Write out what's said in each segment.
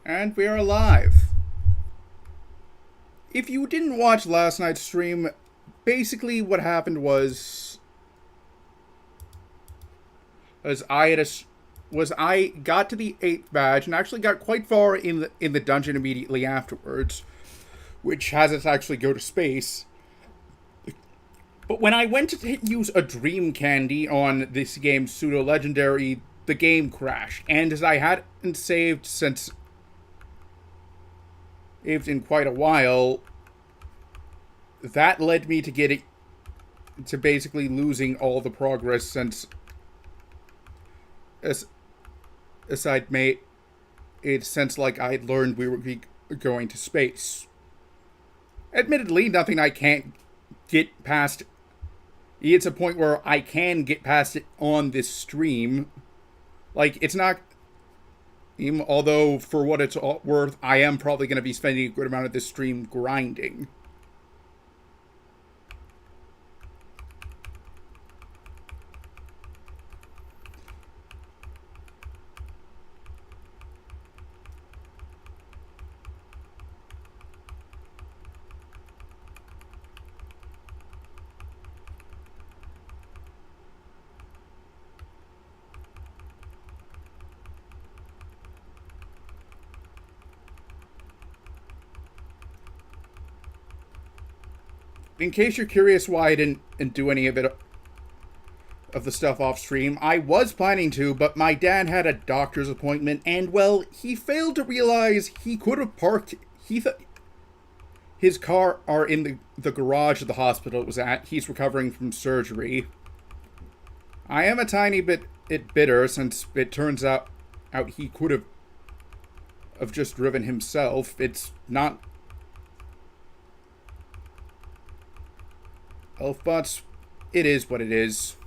And we are live. If you didn't watch last night's stream, basically what happened was I got to the 8th badge and actually got quite far in the dungeon immediately afterwards, which has us actually go to space. But when I went to use a dream candy on this game's pseudo legendary, the game crashed, and as I hadn't saved in quite a while, that led me to basically losing all the progress as I'd made it since like I'd learned we were going to space. Admittedly, nothing I can't get past. It's a point where I can get past it on this stream. Like, it's not. Although, for what it's worth, I am probably going to be spending a good amount of this stream grinding. In case you're curious why I didn't do any of the stuff off stream, I was planning to, but my dad had a doctor's appointment, and well, he failed to realize he could have parked his car in the garage of the hospital it was at. He's recovering from surgery. I am a tiny bit bitter since it turns out he could have just driven himself. It's not. Oh, but it is what it is.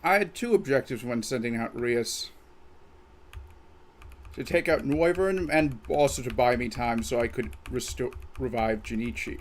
I had two objectives when sending out Rias. To take out Noivern, and also to buy me time so I could revive Jinichi.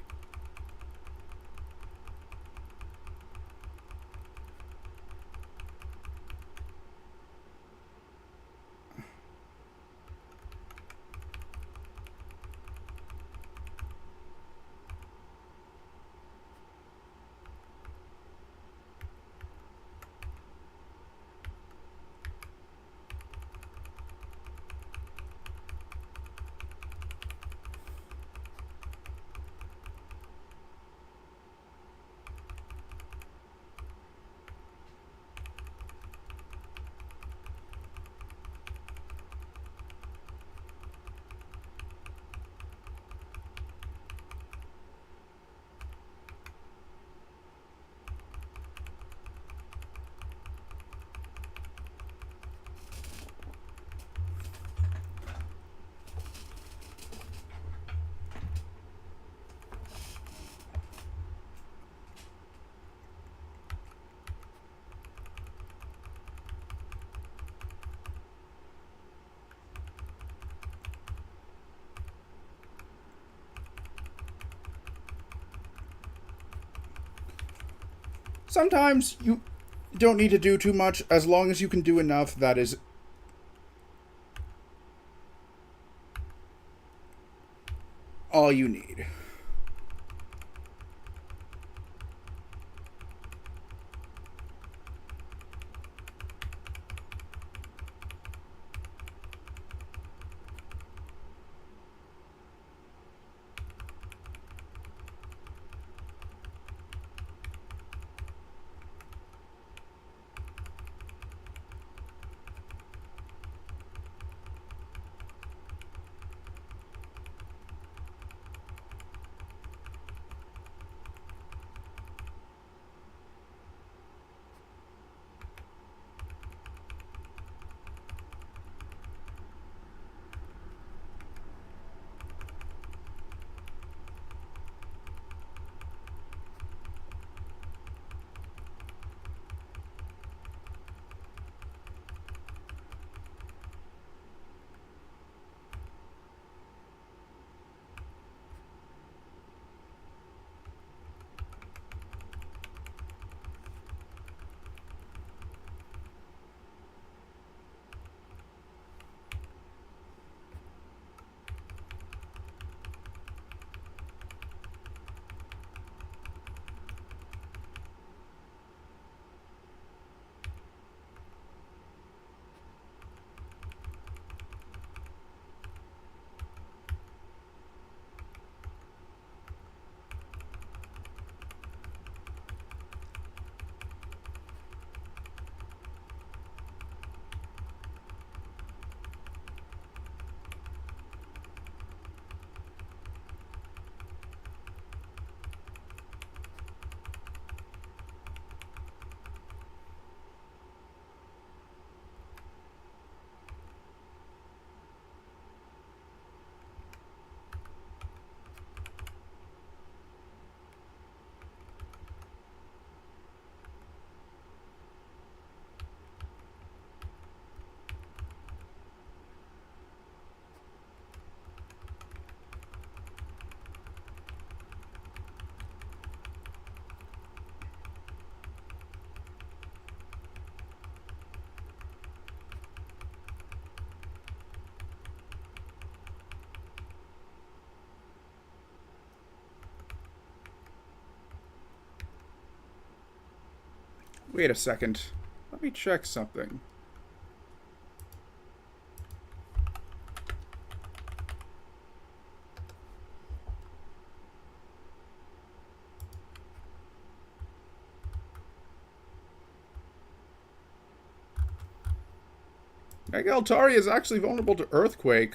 Sometimes you don't need to do too much. As long as you can do enough, that is all you need. Wait a second. Let me check something. Altari is actually vulnerable to earthquake.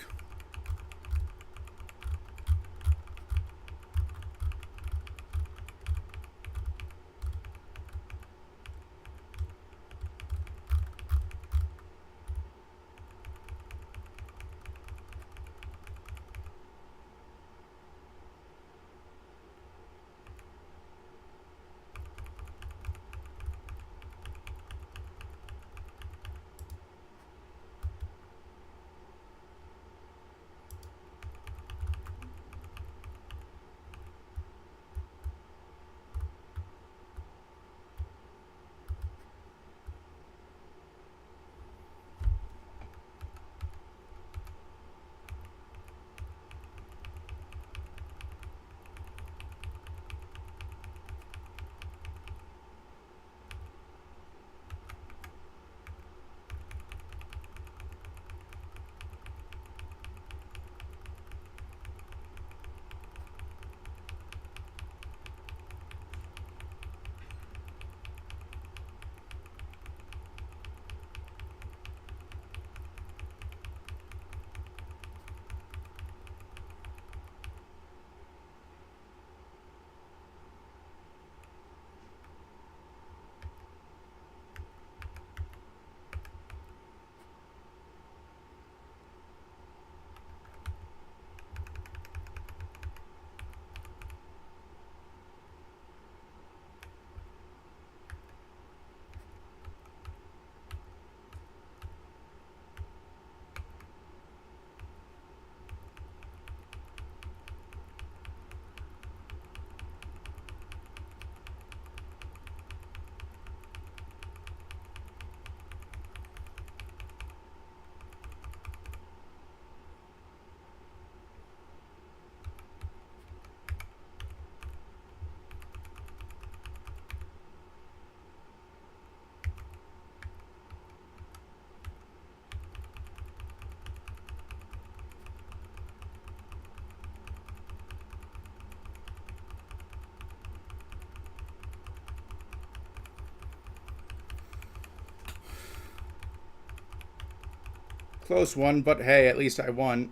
Close one, but hey, at least I won.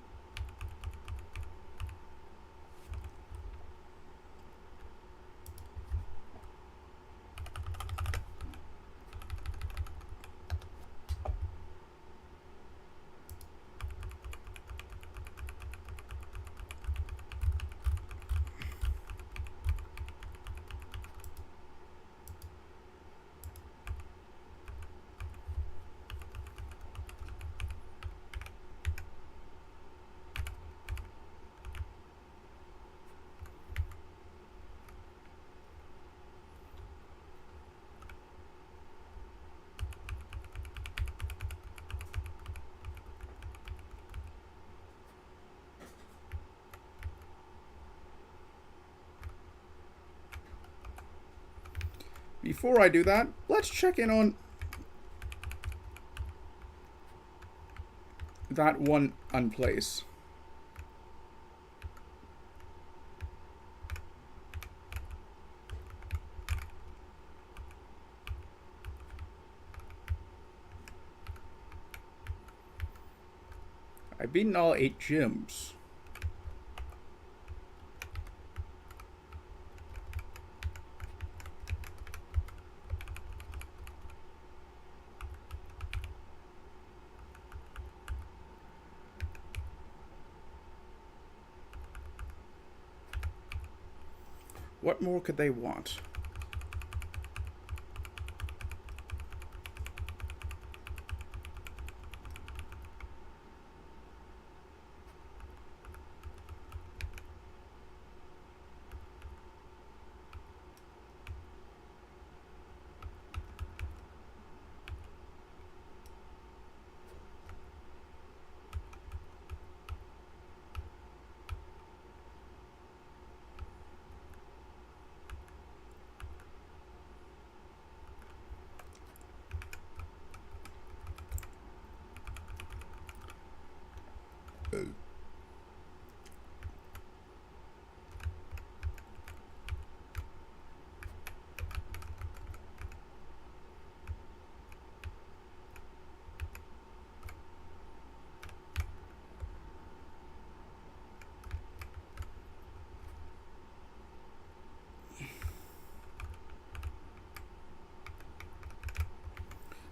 Before I do that, let's check in on that one unplace. I've beaten all 8 gyms. What more could they want?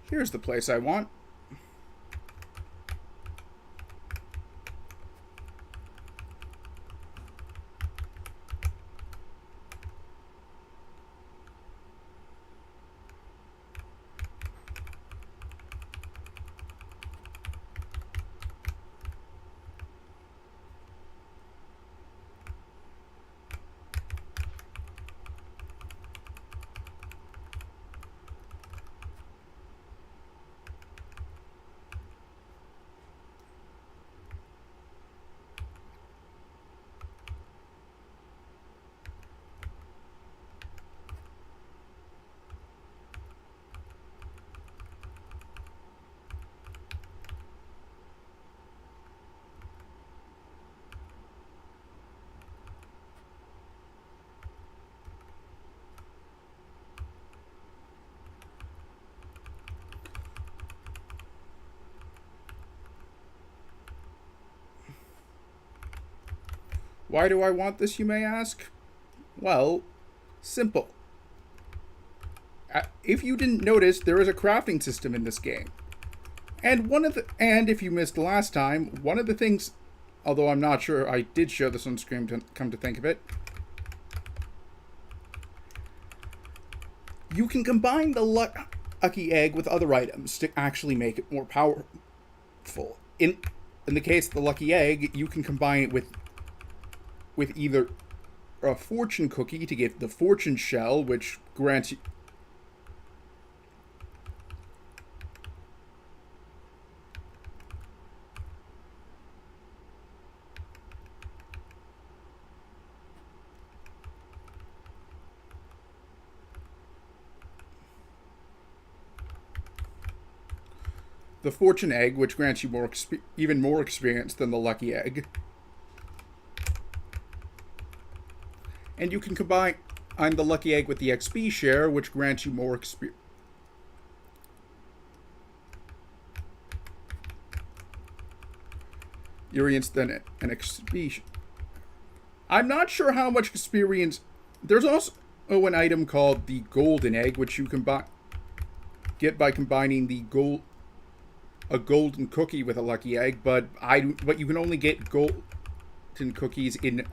Here's the place I want. Why do I want this, you may ask? Well, simple. If you didn't notice, there is a crafting system in this game. And if you missed last time, one of the things, although I'm not sure I did show this on screen to come to think of it, you can combine the lucky egg with other items to actually make it more powerful. In the case of the lucky egg, you can combine it with either a fortune cookie to get the fortune shell, which grants you the fortune egg, which grants you even more experience than the lucky egg. And you can combine the lucky egg with the XP share, which grants you more experience. experience than an expedition. I'm not sure how much experience. There's also an item called the Golden Egg, which you can get by combining a golden cookie with a lucky egg. But you can only get golden cookies in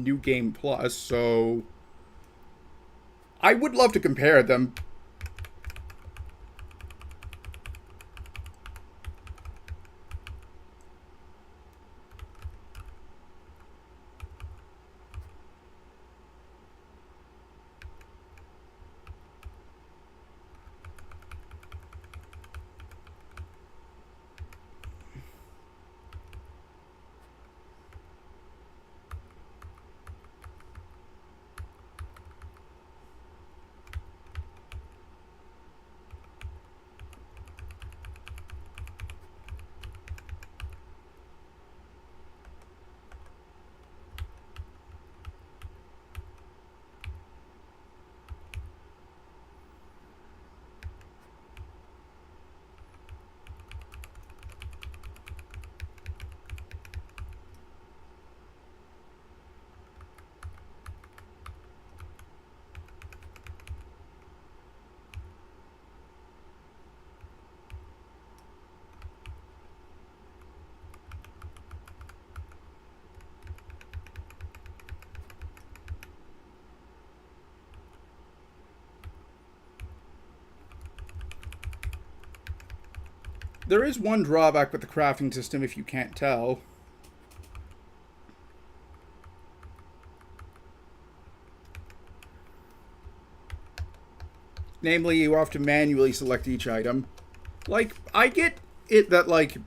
New Game Plus. So I would love to compare them. There is one drawback with the crafting system, if you can't tell. Namely, you have to manually select each item. Like, I get it that, like,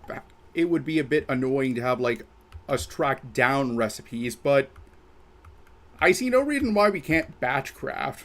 it would be a bit annoying to have, like, us track down recipes, but I see no reason why we can't batch craft.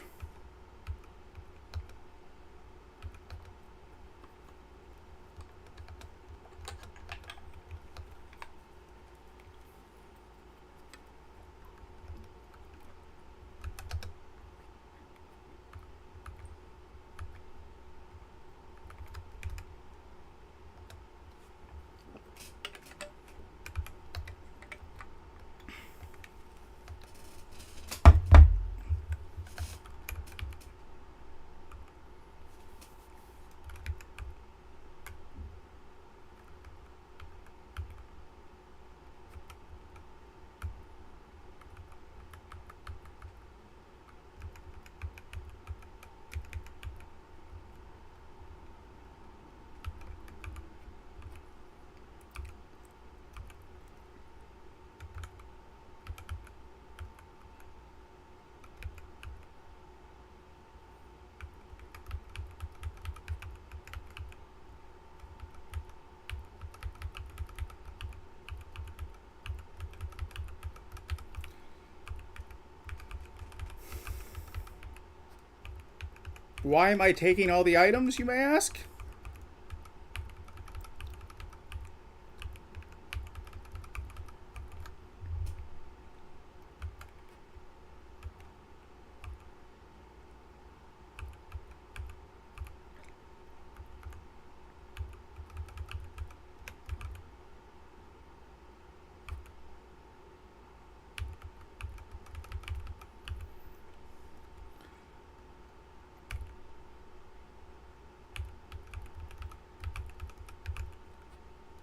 Why am I taking all the items, you may ask?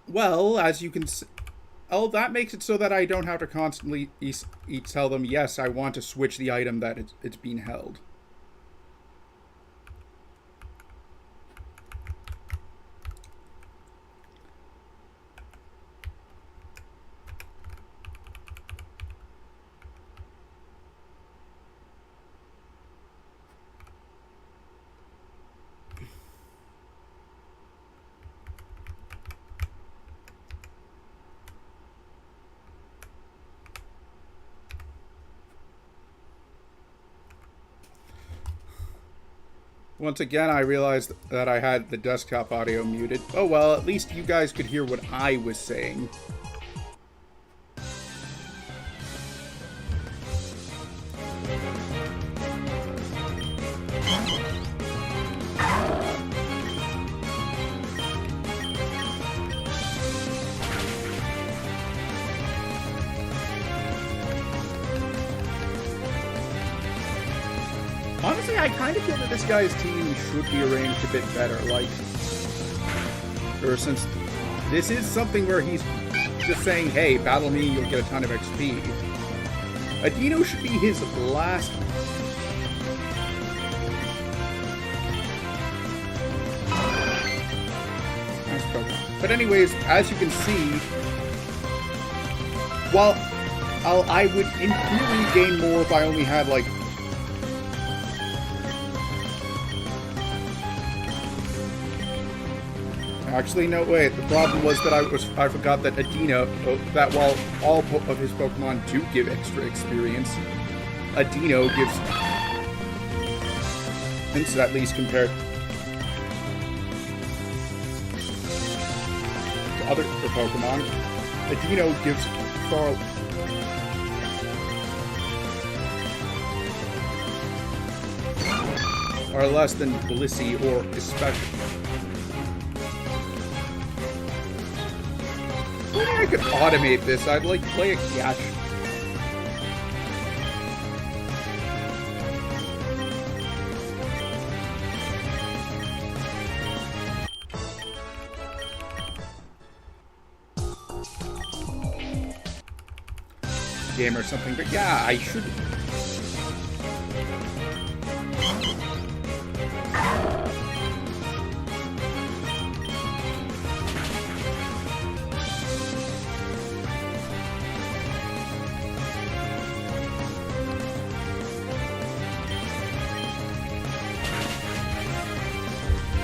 Well, as you can see, oh, that makes it so that I don't have to constantly tell them, yes, I want to switch the item that it's being held. Once again, I realized that I had the desktop audio muted. Oh well, at least you guys could hear what I was saying. I kind of feel that this guy's team should be arranged a bit better. Like, or since this is something where he's just saying, hey, battle me, you'll get a ton of XP. Adino should be his last... Nice Pokemon. But anyways, as you can see, while I would in theory gain more if I only had, like... Actually, no, wait. The problem was that I forgot that Adino, that while all of his Pokemon do give extra experience, Adino gives, and at least compared to other Pokemon, Adino gives far or less than Blissey or especially. Maybe I could automate this. I'd like play a catch. Game or something, but yeah, I should.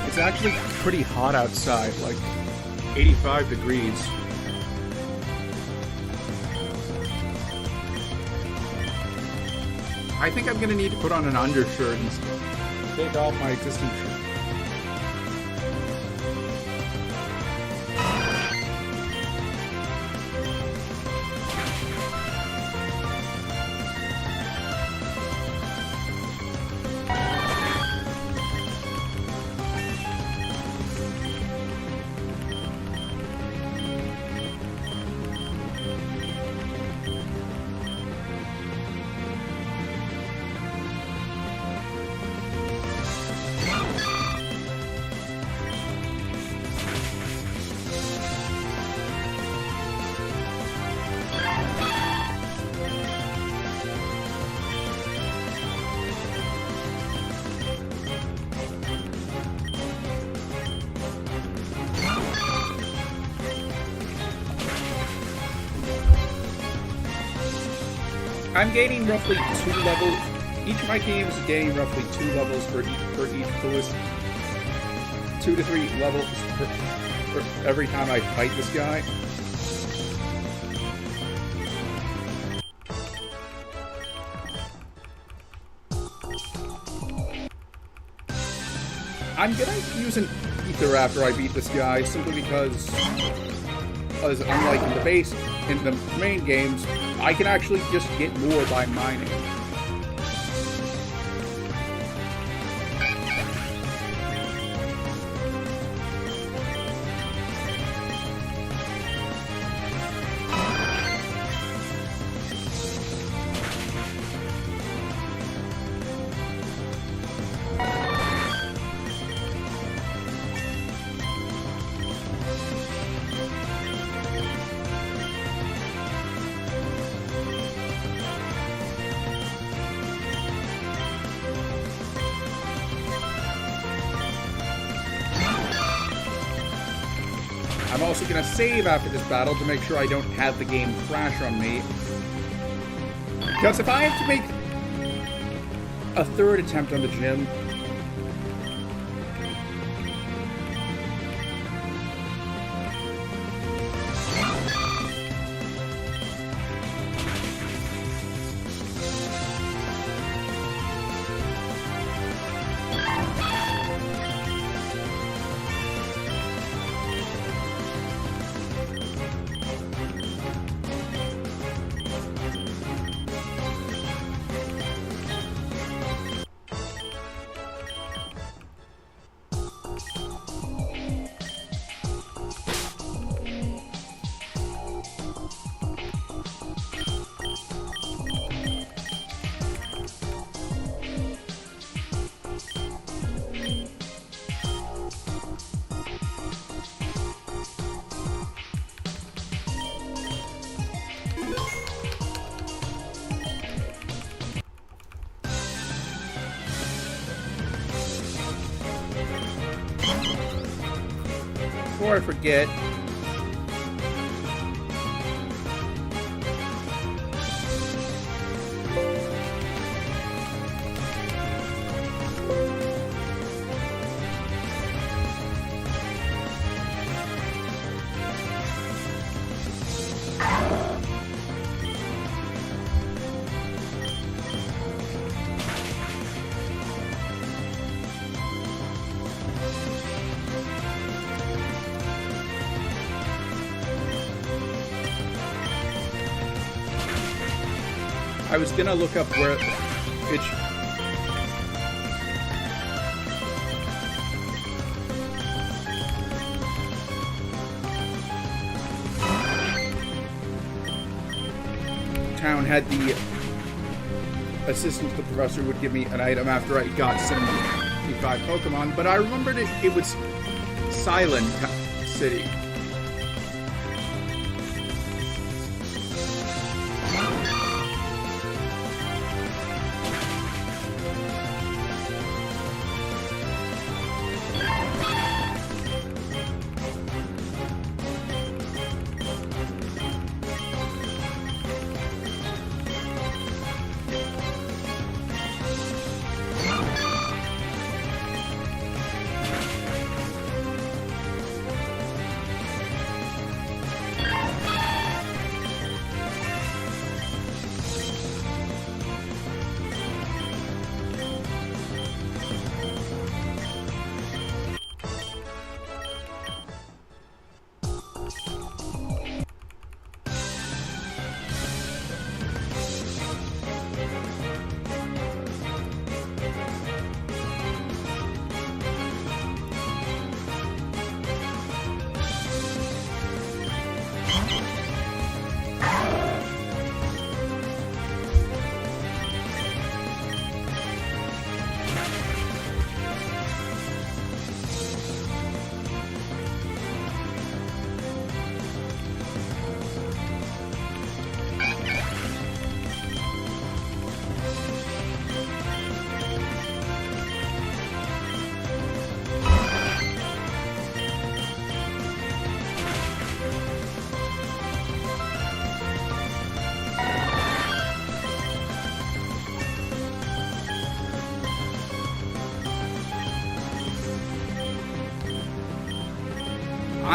It's actually pretty hot outside, like 85 degrees. I think I'm gonna need to put on an undershirt and take off my existing shirt. I'm gaining roughly 2 levels. Each of my teams is gaining roughly 2 levels for each coolest. 2 to 3 levels for every time I fight this guy. I'm gonna use an ether after I beat this guy, simply because, as unlike in the main games, I can actually just get more by mining. I'm also going to save after this battle to make sure I don't have the game crash on me. Because if I have to make a third attempt on the gym, before I forget, I was gonna look up where it. Town had the assistant to the professor would give me an item after I got 75 Pokemon, but I remembered it was Silent City.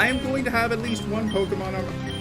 I am going to have at least one Pokemon on.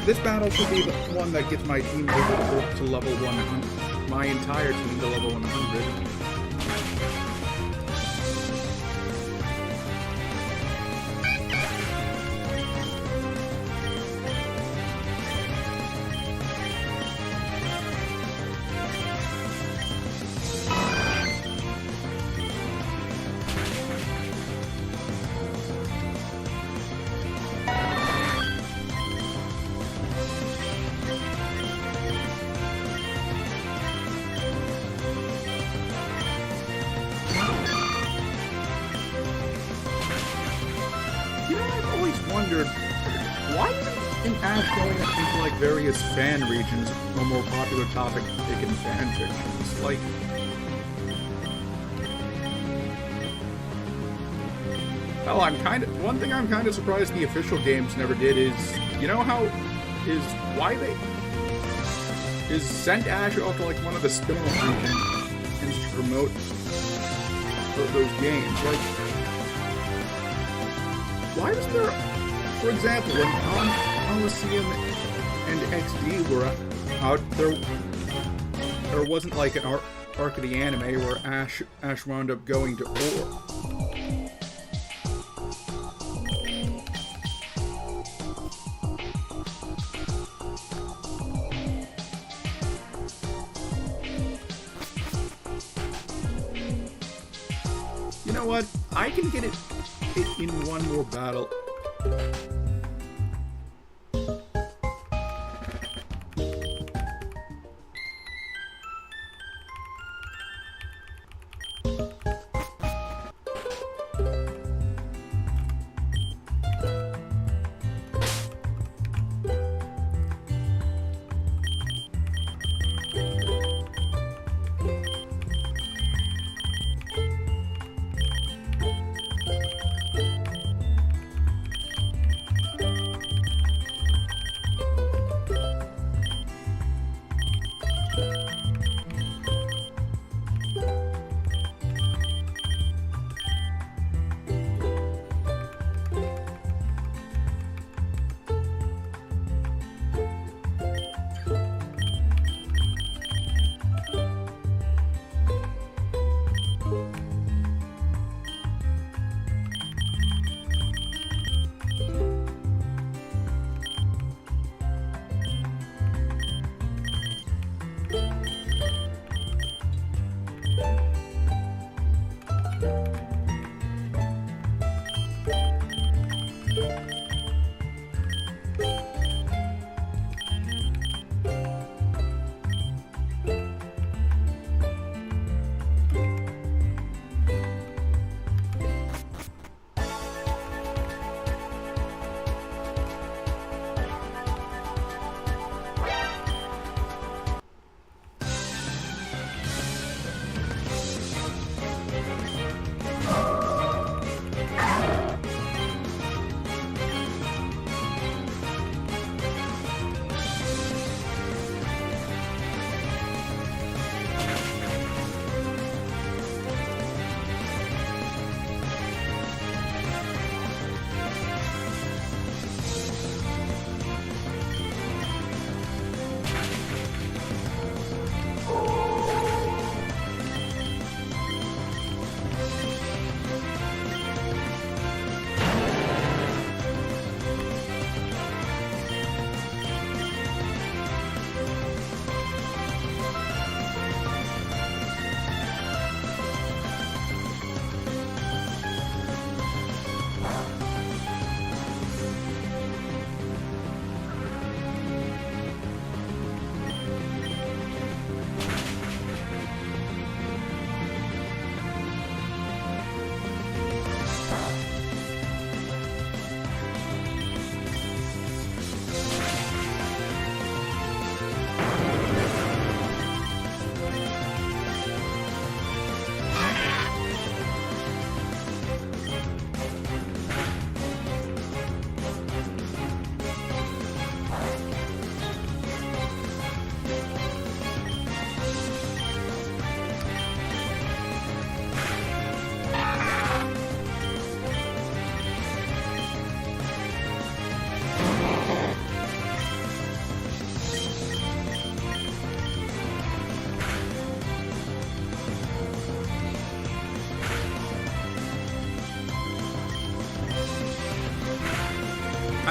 This battle should be the one that gets my team to level 100. My entire team to level 100. Wondered why isn't Ash going into like various fan regions a more popular topic in fan fictions? Like, well, one thing I'm kind of surprised the official games never did is, you know how why they sent Ash off to like one of the spin-off regions to promote those games. Like, why was there? For example, when Alestorm and XD were out, there wasn't like an arc of the anime where Ash wound up going to Ore. You know what? I can get it in one more battle.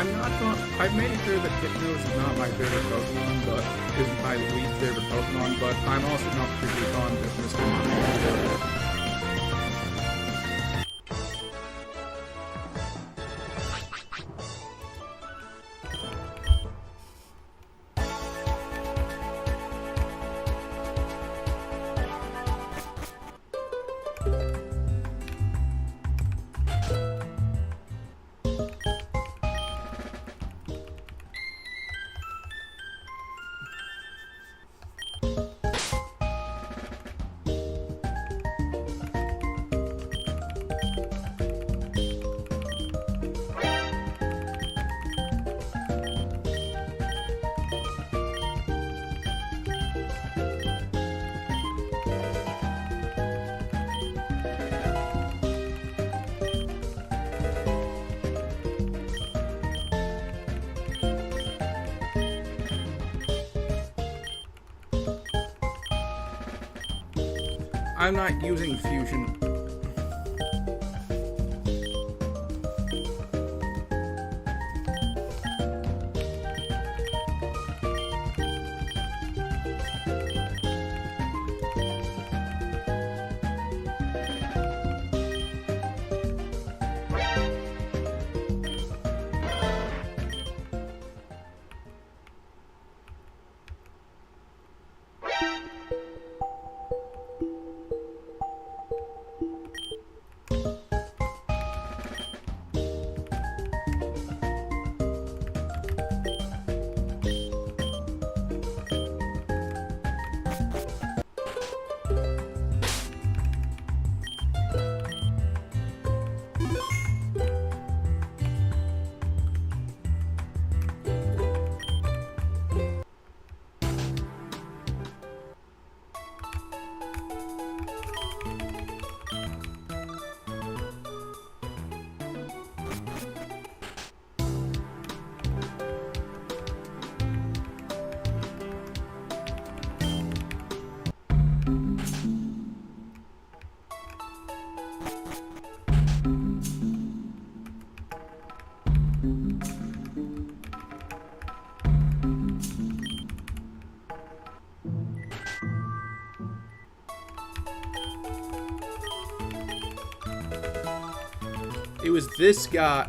I've made it clear that Hypnos is not my favorite Pokemon, but isn't my least favorite Pokemon, but I'm also not particularly fond of Mr. Mime. I'm not using fusion. It was this guy.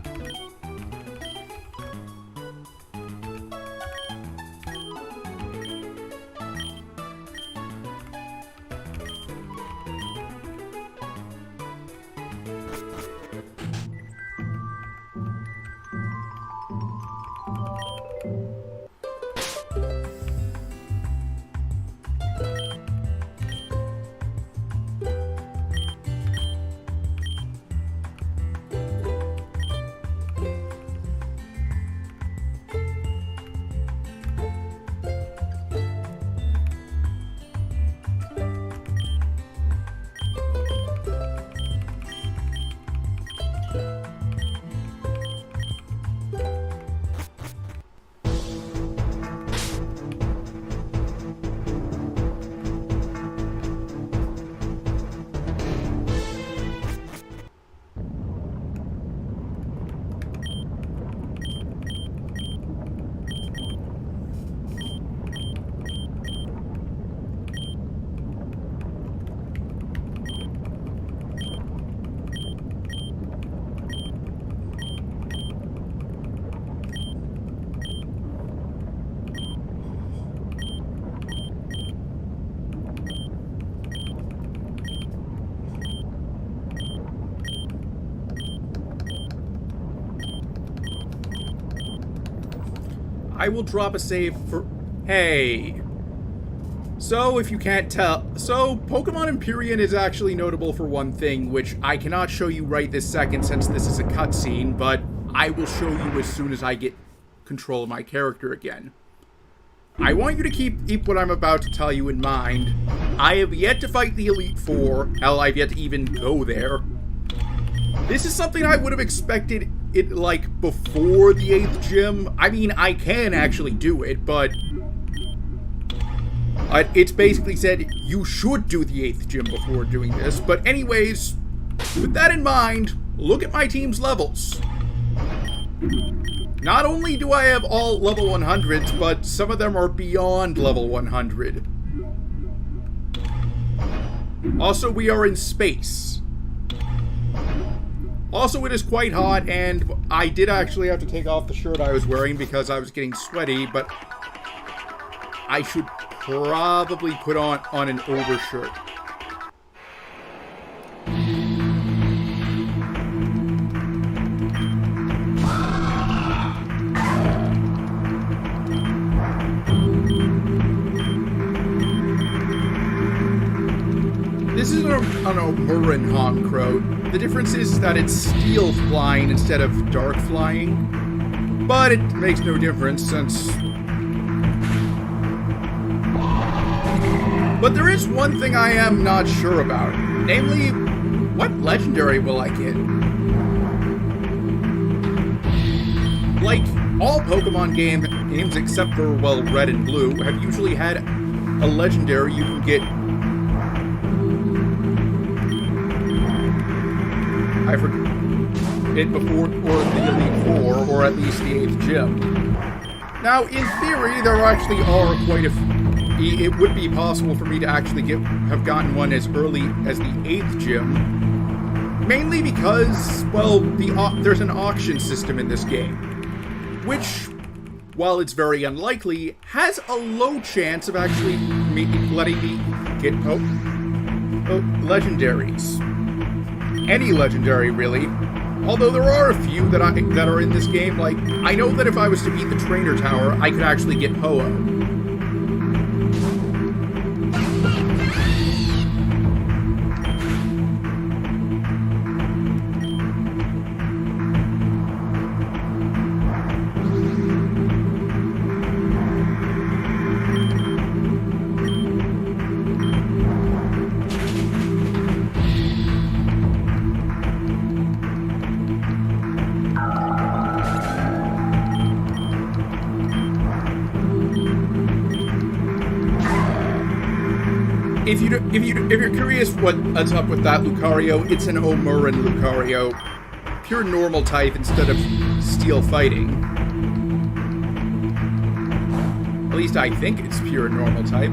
I will drop a save for... Hey. So, if you can't tell... So, Pokemon Empyrean is actually notable for one thing, which I cannot show you right this second since this is a cutscene, but I will show you as soon as I get control of my character again. I want you to keep what I'm about to tell you in mind. I have yet to fight the Elite Four. Hell, I've yet to even go there. This is something I would have expected it, like, before the 8th gym. I mean, I can actually do it, but... it's basically said, you should do the 8th gym before doing this. But anyways, with that in mind, look at my team's levels. Not only do I have all level 100s, but some of them are beyond level 100. Also, we are in space. Also, it is quite hot, and I did actually have to take off the shirt I was wearing because I was getting sweaty, but I should probably put on an overshirt. This is an O'Murin Hong Crow. The difference is that it's steel flying instead of dark flying. But it makes no difference since... But there is one thing I am not sure about. Namely, what legendary will I get? Like, all Pokemon games except for, well, Red and Blue have usually had a legendary you can get... I forget it before, or the Elite Four, or at least the 8th gym. Now, in theory, there actually are quite a few. It would be possible for me to actually have gotten one as early as the 8th gym, mainly because, well, there's an auction system in this game, which, while it's very unlikely, has a low chance of actually letting me get legendaries. Any legendary, really. Although there are a few that are in this game. Like, I know that if I was to beat the Trainer Tower, I could actually get Ho-Oh. If you're curious what's up with that Lucario, it's an O'Murin Lucario. Pure normal type instead of steel fighting. At least I think it's pure normal type.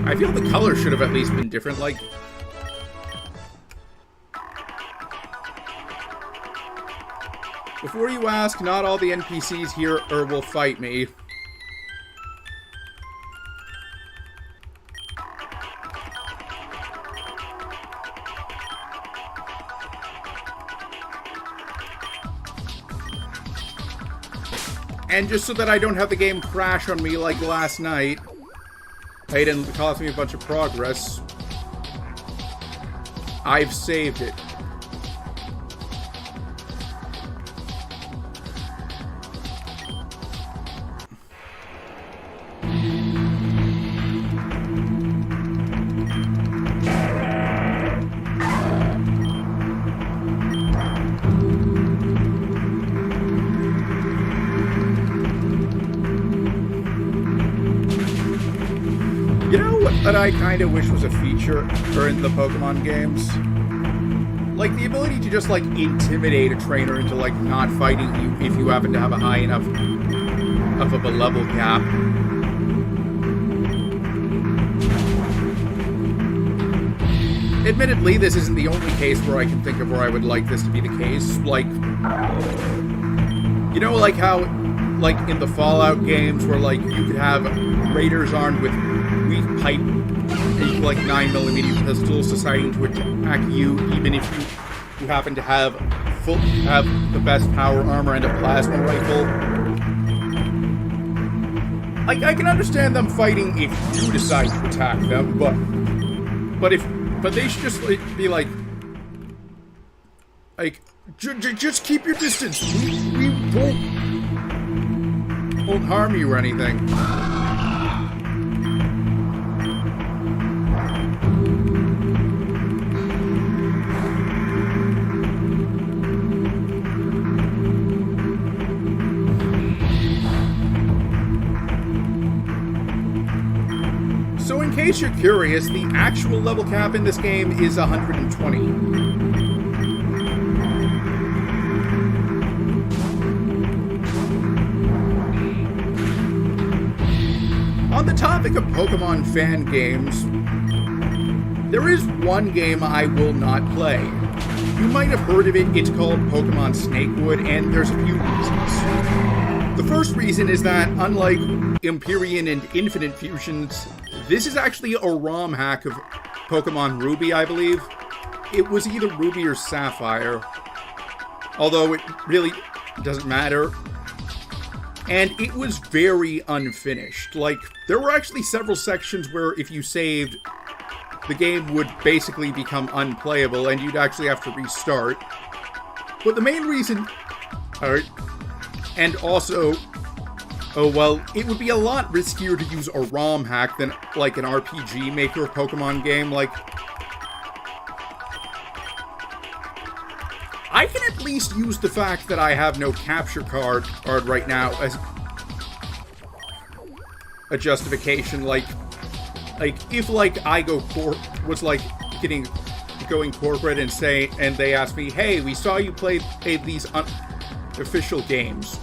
I feel the color should have at least been different, like... Before you ask, not all the NPCs here will fight me. And just so that I don't have the game crash on me like last night... It didn't cost me a bunch of progress. I've saved it. You know what that I kind of wish was a feature in the Pokemon games? Like, the ability to just, like, intimidate a trainer into, like, not fighting you if you happen to have a high enough of a level gap. Admittedly, this isn't the only case where I can think of where I would like this to be the case. Like, you know, like how, like, in the Fallout games where, like, you could have raiders armed with weak pipe, like 9mm pistols deciding to attack you, even if you happen to have the best power armor and a plasma rifle. Like, I can understand them fighting if you decide to attack them, but they should just be like, just keep your distance. We won't harm you or anything. case you're curious, the actual level cap in this game is 120. On the topic of Pokemon fan games, there is one game I will not play. You might have heard of it, it's called Pokemon Snakewood, and there's a few reasons. The first reason is that, unlike Empyrean and Infinite Fusions, this is actually a ROM hack of Pokemon Ruby, I believe. It was either Ruby or Sapphire, although it really doesn't matter. And it was very unfinished. Like, there were actually several sections where if you saved, the game would basically become unplayable and you'd actually have to restart. But the main reason... Alright. And also... Oh, well, it would be a lot riskier to use a ROM hack than, like, an RPG Maker Pokemon game. Like, I can at least use the fact that I have no capture card right now as a justification. Like if, like, I go was, like, going corporate and they ask me, hey, we saw you play these official games.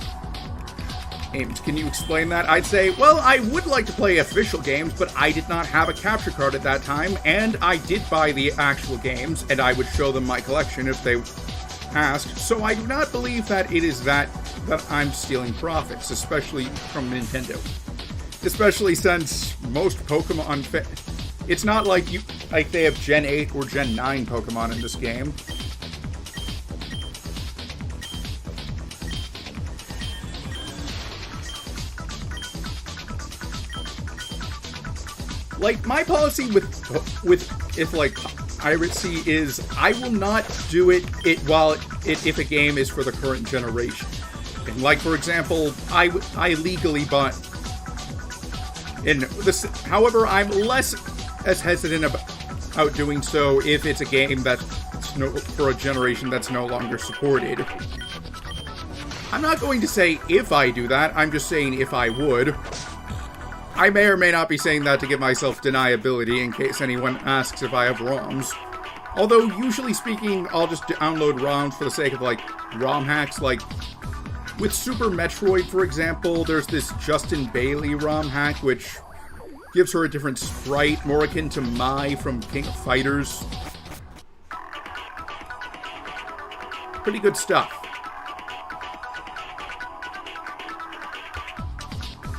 Can you explain that? I'd say, well, I would like to play official games, but I did not have a capture card at that time, and I did buy the actual games, and I would show them my collection if they asked. So I do not believe that it is that I'm stealing profits, especially from Nintendo. Especially since most Pokemon... It's not like they have Gen 8 or Gen 9 Pokemon in this game. Like, my policy with if, like, piracy is I will not do it if a game is for the current generation. And, like, for example, I legally bought... And this, however, I'm less as hesitant about doing so if it's a game that's for a generation that's no longer supported. I'm not going to say if I do that, I'm just saying if I would. I may or may not be saying that to give myself deniability in case anyone asks if I have ROMs. Although, usually speaking, I'll just download ROMs for the sake of, like, ROM hacks. Like, with Super Metroid, for example, there's this Justin Bailey ROM hack, which gives her a different sprite, more akin to Mai from King of Fighters. Pretty good stuff.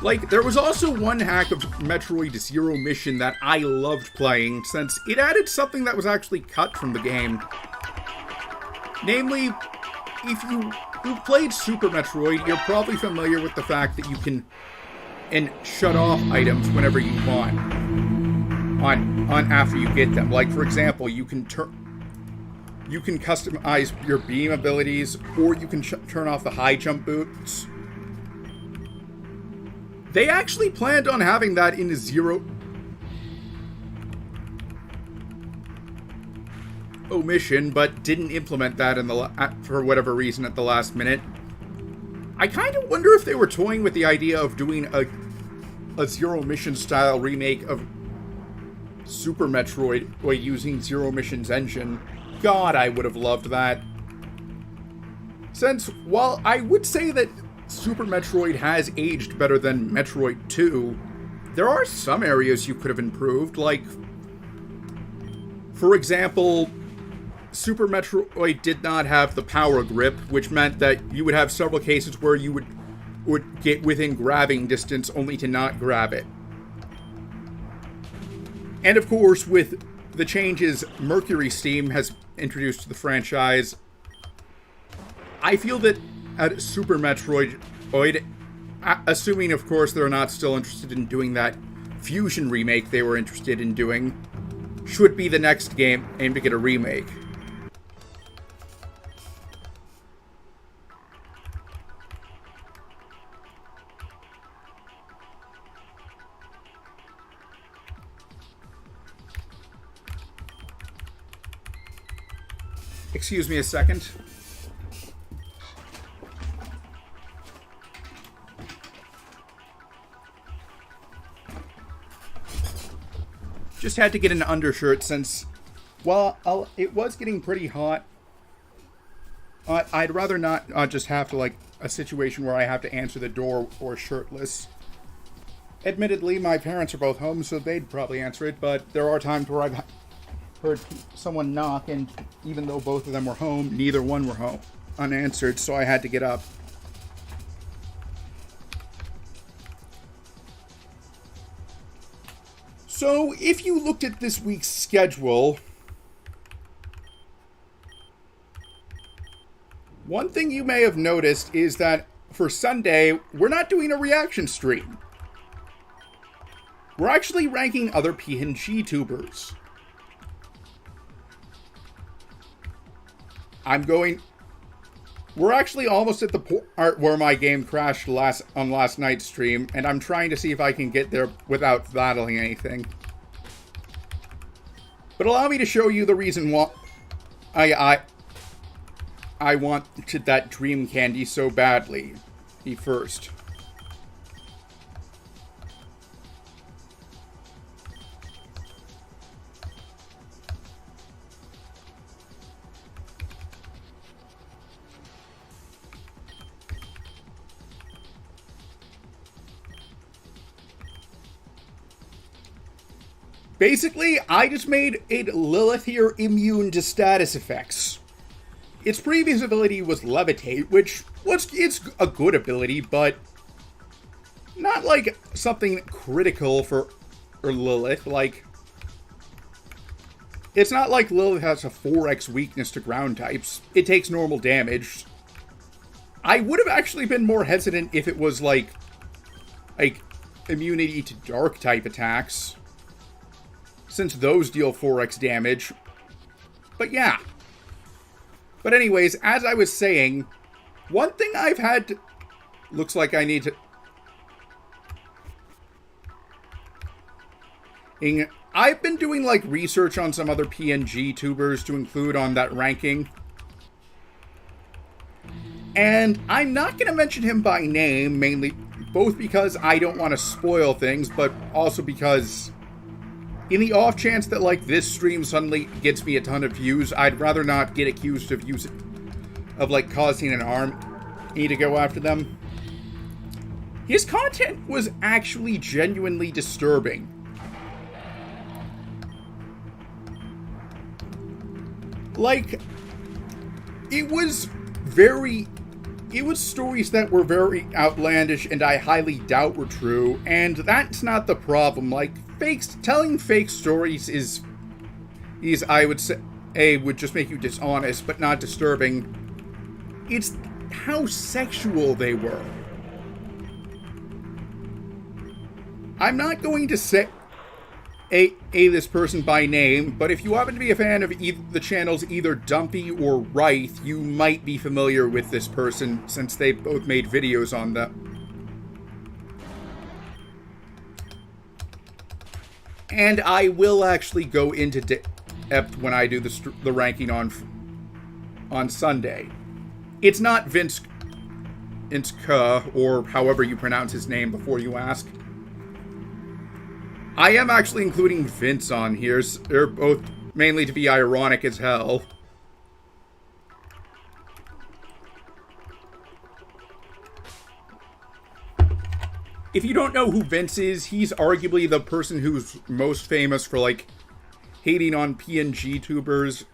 Like, there was also one hack of Metroid Zero Mission that I loved playing, since it added something that was actually cut from the game. Namely, if you've played Super Metroid, you're probably familiar with the fact that you can shut off items whenever you want on after you get them. Like, for example, you can customize your beam abilities, or you can turn off the high jump boots. They actually planned on having that in Zero Mission, but didn't implement that for whatever reason at the last minute. I kind of wonder if they were toying with the idea of doing a Zero Mission style remake of Super Metroid by using Zero Mission's engine. God, I would have loved that. Since, while I would say that Super Metroid has aged better than Metroid 2, there are some areas you could have improved, like, for example, Super Metroid did not have the power grip, which meant that you would have several cases where you would get within grabbing distance only to not grab it. And of course, with the changes Mercury Steam has introduced to the franchise, I feel that at Super Metroid, assuming, of course, they're not still interested in doing that Fusion remake they were interested in doing, should be the next game aimed to get a remake. Excuse me a second. Just had to get an undershirt since, well, it was getting pretty hot. I'd rather not just have to, like, a situation where I have to answer the door or shirtless. Admittedly, my parents are both home, so they'd probably answer it, but there are times where I've heard someone knock, and even though both of them were home, neither one were home unanswered, so I had to get up. So, if you looked at this week's schedule, one thing you may have noticed is that for Sunday, we're not doing a reaction stream. We're actually ranking other PNG tubers. We're actually almost at the part where my game crashed on last night's stream, and I'm trying to see if I can get there without battling anything. But allow me to show you the reason why I wanted that dream candy so badly. First. Basically, I just made it Lilith here immune to status effects. Its previous ability was Levitate, it's a good ability, but not like something critical for Lilith. Like, it's not like Lilith has a 4x weakness to ground types. It takes normal damage. I would have actually been more hesitant if it was like immunity to dark type attacks, since those deal 4x damage. But yeah. But anyways, as I was saying, one thing I've had to... Looks like I need to... I've been doing, like, research on some other PNG tubers to include on that ranking. And I'm not going to mention him by name, mainly both because I don't want to spoil things, but also because... in the off chance that, like, this stream suddenly gets me a ton of views, I'd rather not get accused of like, causing an army to go after them. His content was actually genuinely disturbing. Like, it was stories that were very outlandish and I highly doubt were true, and that's not the problem. Like, telling fake stories is I would say would just make you dishonest, but not disturbing. It's how sexual they were. I'm not going to say this person by name, but if you happen to be a fan of the channels either Dumpy or Wraith, you might be familiar with this person, since they both made videos on them. And I will actually go into depth when I do the ranking on Sunday. It's not Vince K, or however you pronounce his name before you ask. I am actually including Vince on here. They're both mainly to be ironic as hell. If you don't know who Vince is, he's arguably the person who's most famous for, like, hating on PNG tubers.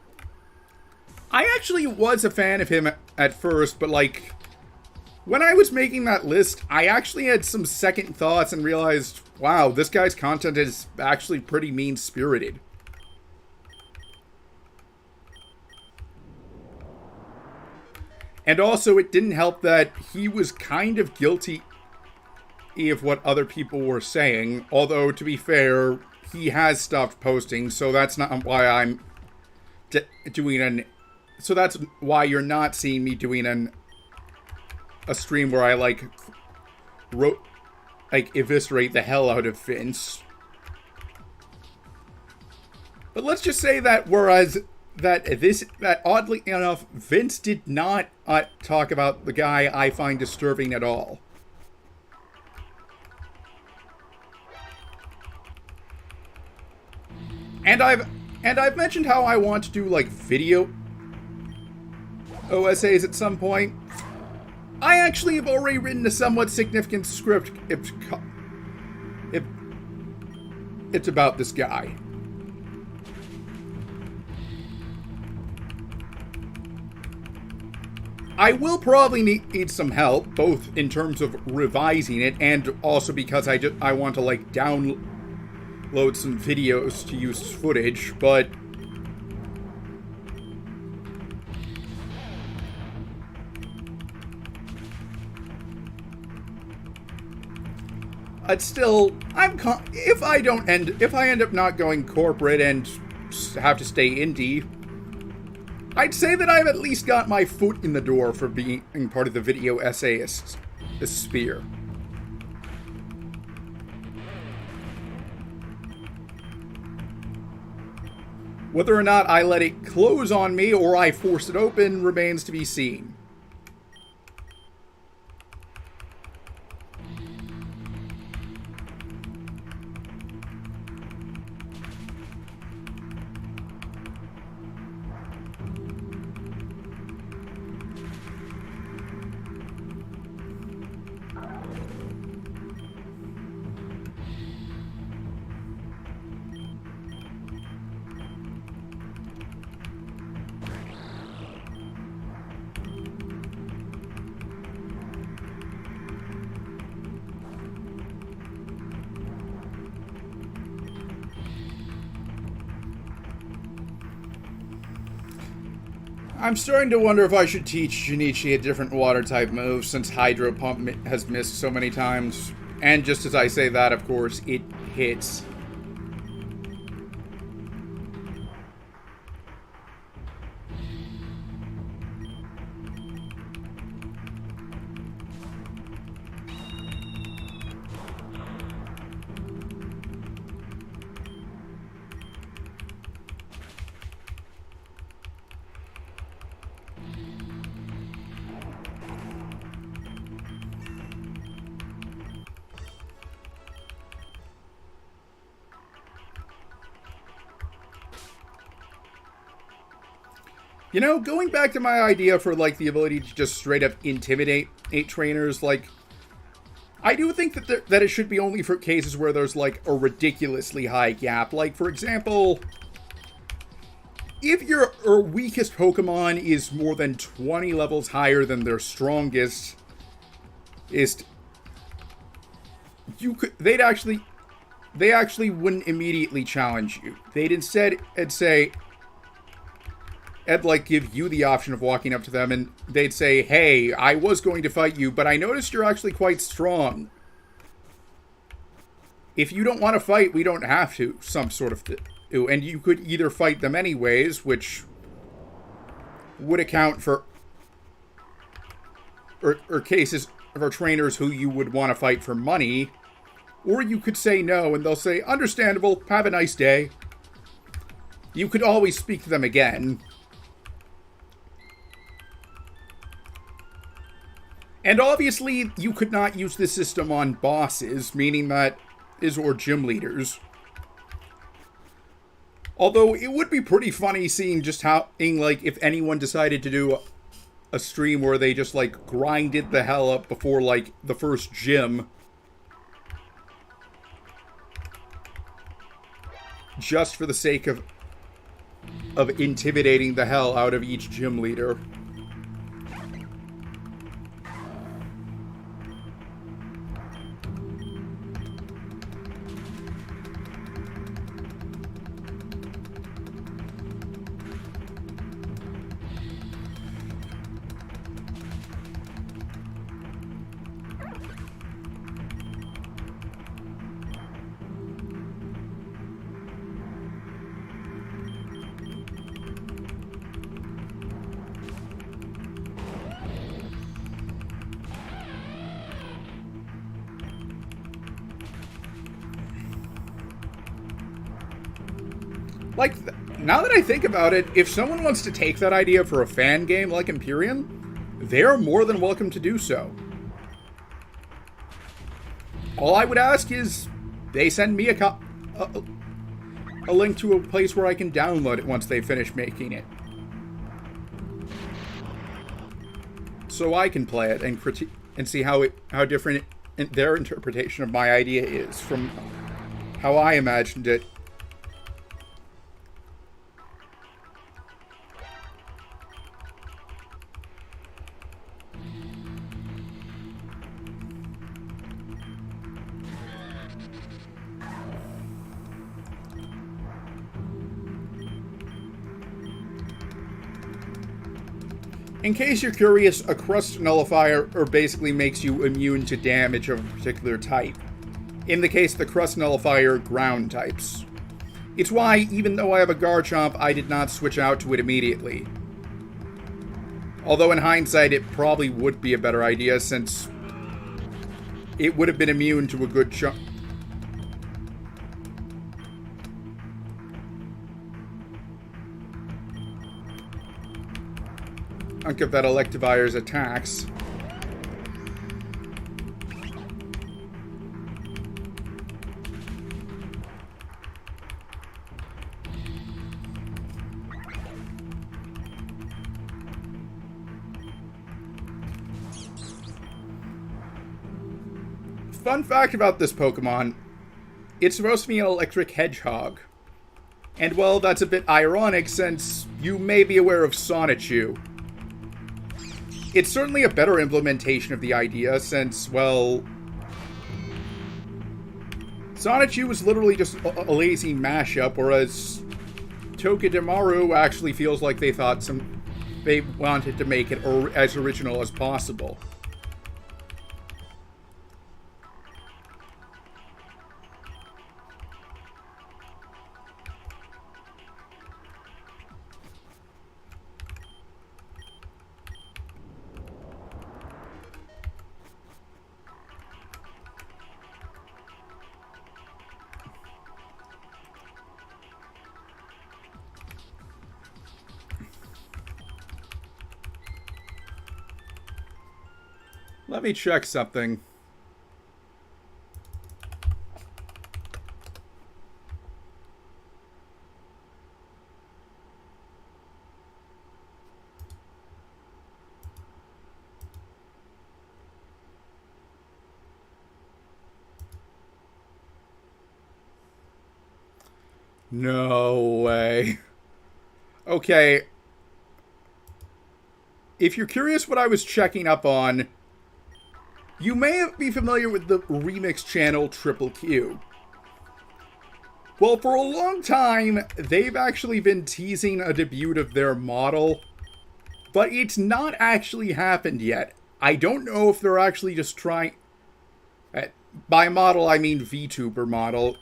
I actually was a fan of him at first, but, like, when I was making that list, I actually had some second thoughts and realized, wow, this guy's content is actually pretty mean-spirited. And also, it didn't help that he was kind of guilty of what other people were saying, although, to be fair, he has stopped posting, so that's not why I'm doing so that's why you're not seeing me doing a stream where I, like, eviscerate the hell out of Vince. But let's just say that that oddly enough, Vince did not talk about the guy I find disturbing at all. And I've mentioned how I want to do like video OSAs at some point. I actually have already written a somewhat significant script. It's about this guy. I will probably need some help, both in terms of revising it and also because I want to like download some videos to use footage, but it's still if I end up not going corporate and have to stay indie, I'd say that I've at least got my foot in the door for being part of the video essayist sphere. Whether or not I let it close on me or I force it open remains to be seen. I'm starting to wonder if I should teach Junichi a different water type move since Hydro Pump has missed so many times. And just as I say that, of course, it hits. You know, going back to my idea for, like, the ability to just straight up intimidate 8 trainers, like, I do think that it should be only for cases where there's, like, a ridiculously high gap. Like, for example, if your weakest Pokemon is more than 20 levels higher than their strongest, they actually wouldn't immediately challenge you. They'd instead say, like, give you the option of walking up to them, and they'd say, hey, I was going to fight you, but I noticed you're actually quite strong. If you don't want to fight, we don't have to, some sort of and you could either fight them anyways, which would account for or cases for trainers who you would want to fight for money, or you could say no, and they'll say, understandable, have a nice day. You could always speak to them again. And obviously, you could not use this system on bosses, meaning that or gym leaders. Although, it would be pretty funny seeing just how, like, if anyone decided to do a stream where they just, like, grinded the hell up before, like, the first gym. Just for the sake of intimidating the hell out of each gym leader. Like, now that I think about it, if someone wants to take that idea for a fan game like Empyrean, they're more than welcome to do so. All I would ask is they send me a link to a place where I can download it once they finish making it. So I can play it and critique and see how different their interpretation of my idea is from how I imagined it. In case you're curious, a crust nullifier basically makes you immune to damage of a particular type. In the case of the crust nullifier, ground types. It's why, even though I have a Garchomp, I did not switch out to it immediately. Although in hindsight, it probably would be a better idea, since it would have been immune to a good chunk. Of that Electivire's attacks. Fun fact about this Pokemon, it's supposed to be an electric hedgehog. And well, that's a bit ironic since you may be aware of Sonichu. It's certainly a better implementation of the idea since, well, Sonichu was literally just a lazy mashup, whereas Togedemaru actually feels like they wanted to make it as original as possible. Let me check something. No way. Okay. If you're curious what I was checking up on, you may be familiar with the remix channel Triple Q. Well, for a long time, they've actually been teasing a debut of their model, but it's not actually happened yet. I don't know if they're actually just trying... By model, I mean VTuber model.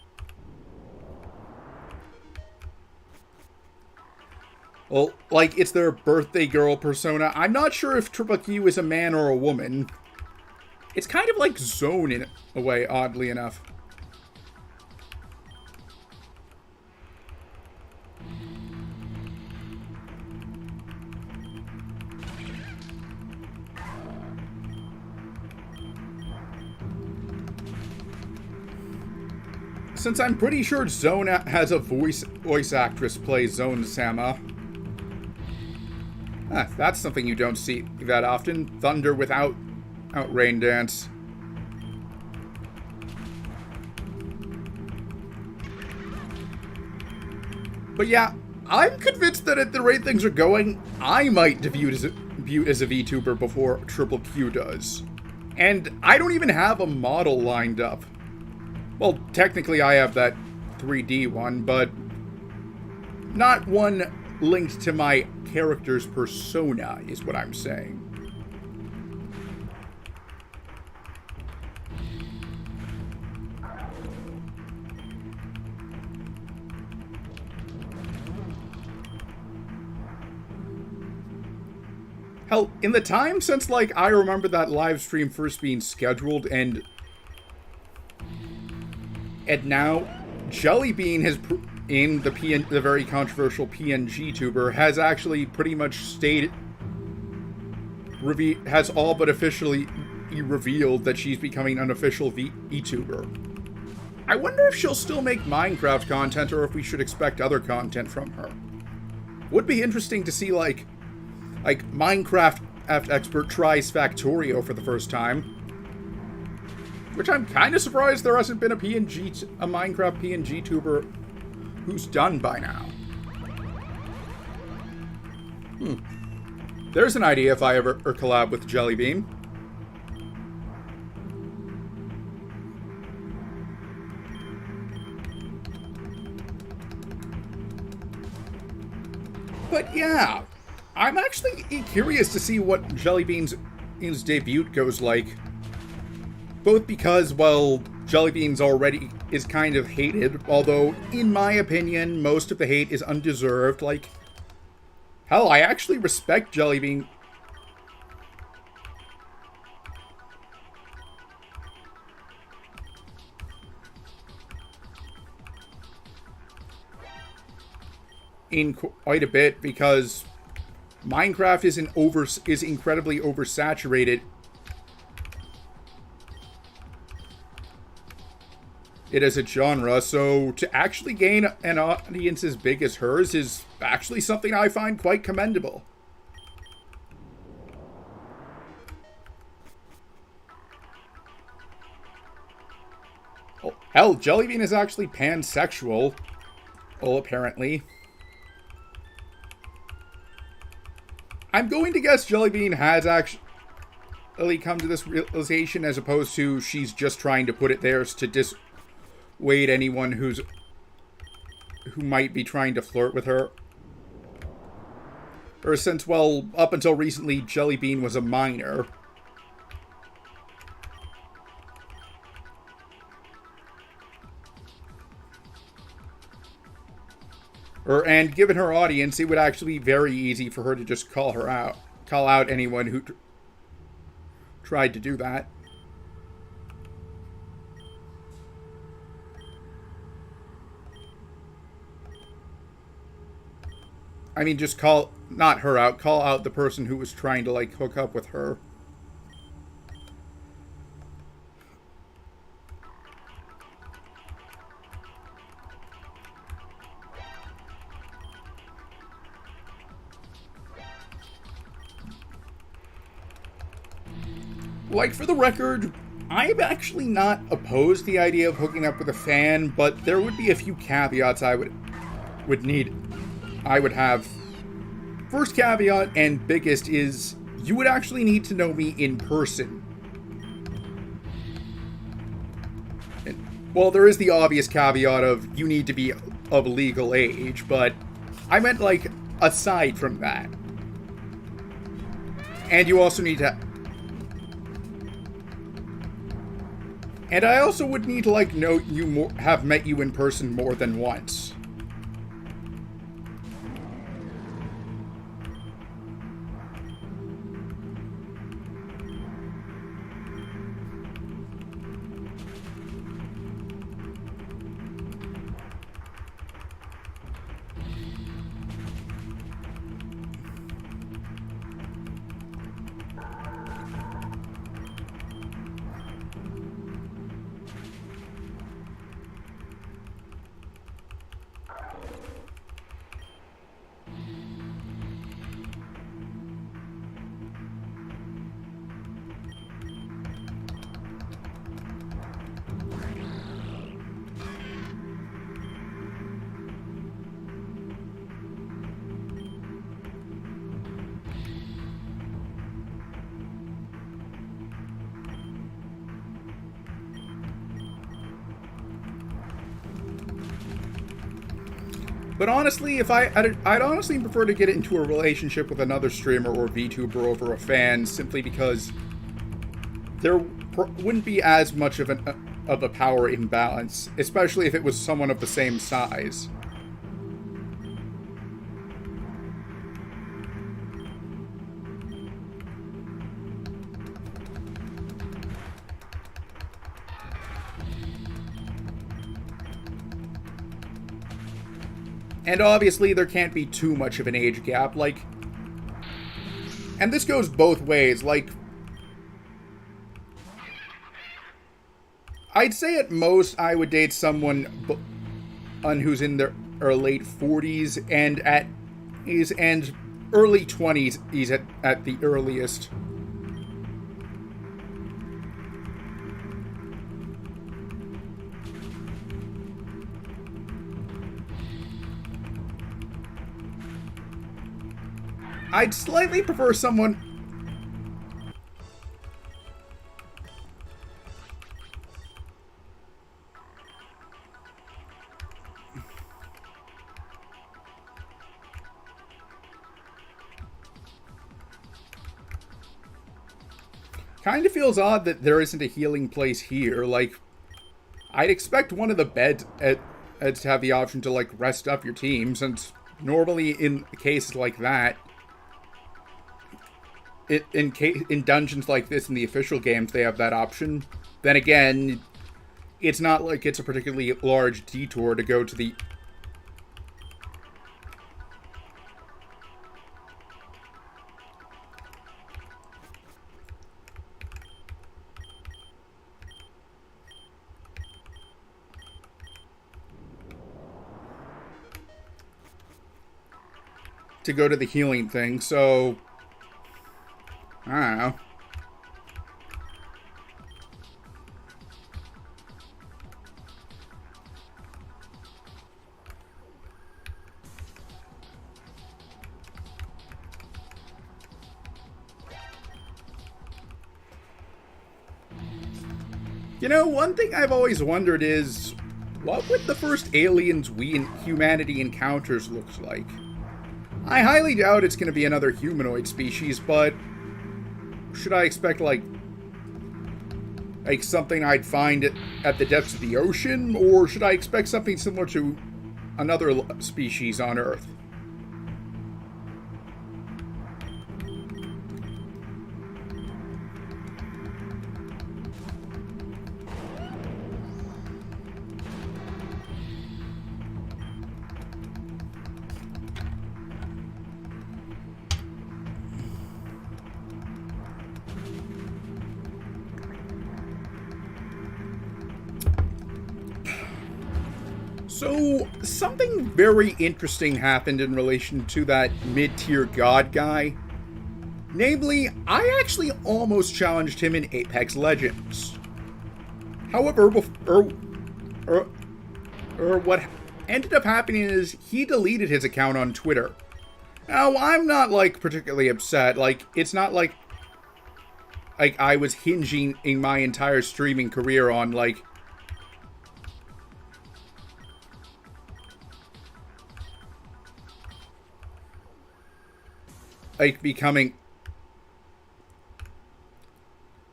Well, like, it's their birthday girl persona. I'm not sure if Triple Q is a man or a woman. It's kind of like Zone in a way, oddly enough. Since I'm pretty sure Zone has a voice actress play Zone Sama. That's something you don't see that often. Thunder without Rain Dance. But yeah, I'm convinced that at the rate things are going, I might debut as a VTuber before Triple Q does. And I don't even have a model lined up. Well, technically I have that 3D one, but not one linked to my character's persona, is what I'm saying. Hell, in the time since, like, I remember that live stream first being scheduled, and now Jellybean has, in the very controversial PNG tuber, has actually pretty much has all but officially revealed that she's becoming an official VTuber. I wonder if she'll still make Minecraft content or if we should expect other content from her. Would be interesting to see, like Minecraft expert tries Factorio for the first time. Which I'm kind of surprised there hasn't been a Minecraft PNG tuber who's done by now. There's an idea if I ever collab with Jellybean. But yeah, I'm actually curious to see what Jellybean's debut goes like. Both because, well, Jellybean's already is kind of hated, although, in my opinion, most of the hate is undeserved. Like, hell, I actually respect Jellybean. In quite a bit, because Minecraft is incredibly oversaturated. It as a genre, so to actually gain an audience as big as hers is actually something I find quite commendable. Oh, hell, Jellybean is actually pansexual. Well, apparently. I'm going to guess Jellybean has actually come to this realization as opposed to she's just trying to put it there to dissuade anyone who might be trying to flirt with her. Or since, well, up until recently, Jellybean was a minor. And given her audience, it would actually be very easy for her to just call out anyone who tried to do that. I mean, just not her out, call out the person who was trying to, like, hook up with her. Like, for the record, I'm actually not opposed to the idea of hooking up with a fan, but there would be a few caveats I would have. First caveat, and biggest, is you would actually need to know me in person. Well, there is the obvious caveat of you need to be of legal age, but I meant, like, aside from that. And you also need to... And I also would need to, like, know you more, have met you in person more than once. But honestly, I'd honestly prefer to get into a relationship with another streamer or VTuber over a fan, simply because there wouldn't be as much of a power imbalance, especially if it was someone of the same size. And obviously, there can't be too much of an age gap, like... And this goes both ways, like... I'd say at most I would date someone who's in their late 40s and early 20s. He's at the earliest. I'd slightly prefer someone. Kind of feels odd that there isn't a healing place here. Like, I'd expect one of the beds to have the option to, like, rest up your team, since normally in cases like that, in dungeons like this in the official games, they have that option. Then again, it's not like it's a particularly large detour to go to the... to go to the healing thing, so... I don't know. You know, one thing I've always wondered is, what would the first aliens humanity encounters look like? I highly doubt it's going to be another humanoid species, but should I expect, like something I'd find at the depths of the ocean, or should I expect something similar to another species on Earth? So, something very interesting happened in relation to that mid-tier god guy. Namely, I actually almost challenged him in Apex Legends. However, what ended up happening is he deleted his account on Twitter. Now, I'm not, like, particularly upset. Like, it's not like I was hinging in my entire streaming career on, like, becoming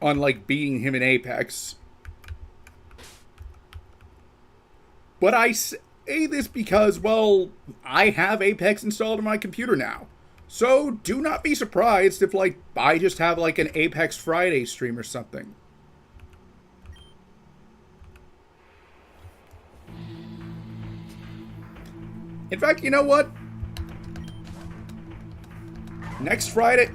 on, like, beating him in Apex. But I say this because, well, I have Apex installed on my computer now. So do not be surprised if, like, I just have, like, an Apex Friday stream or something. In fact, you know what? Next Friday,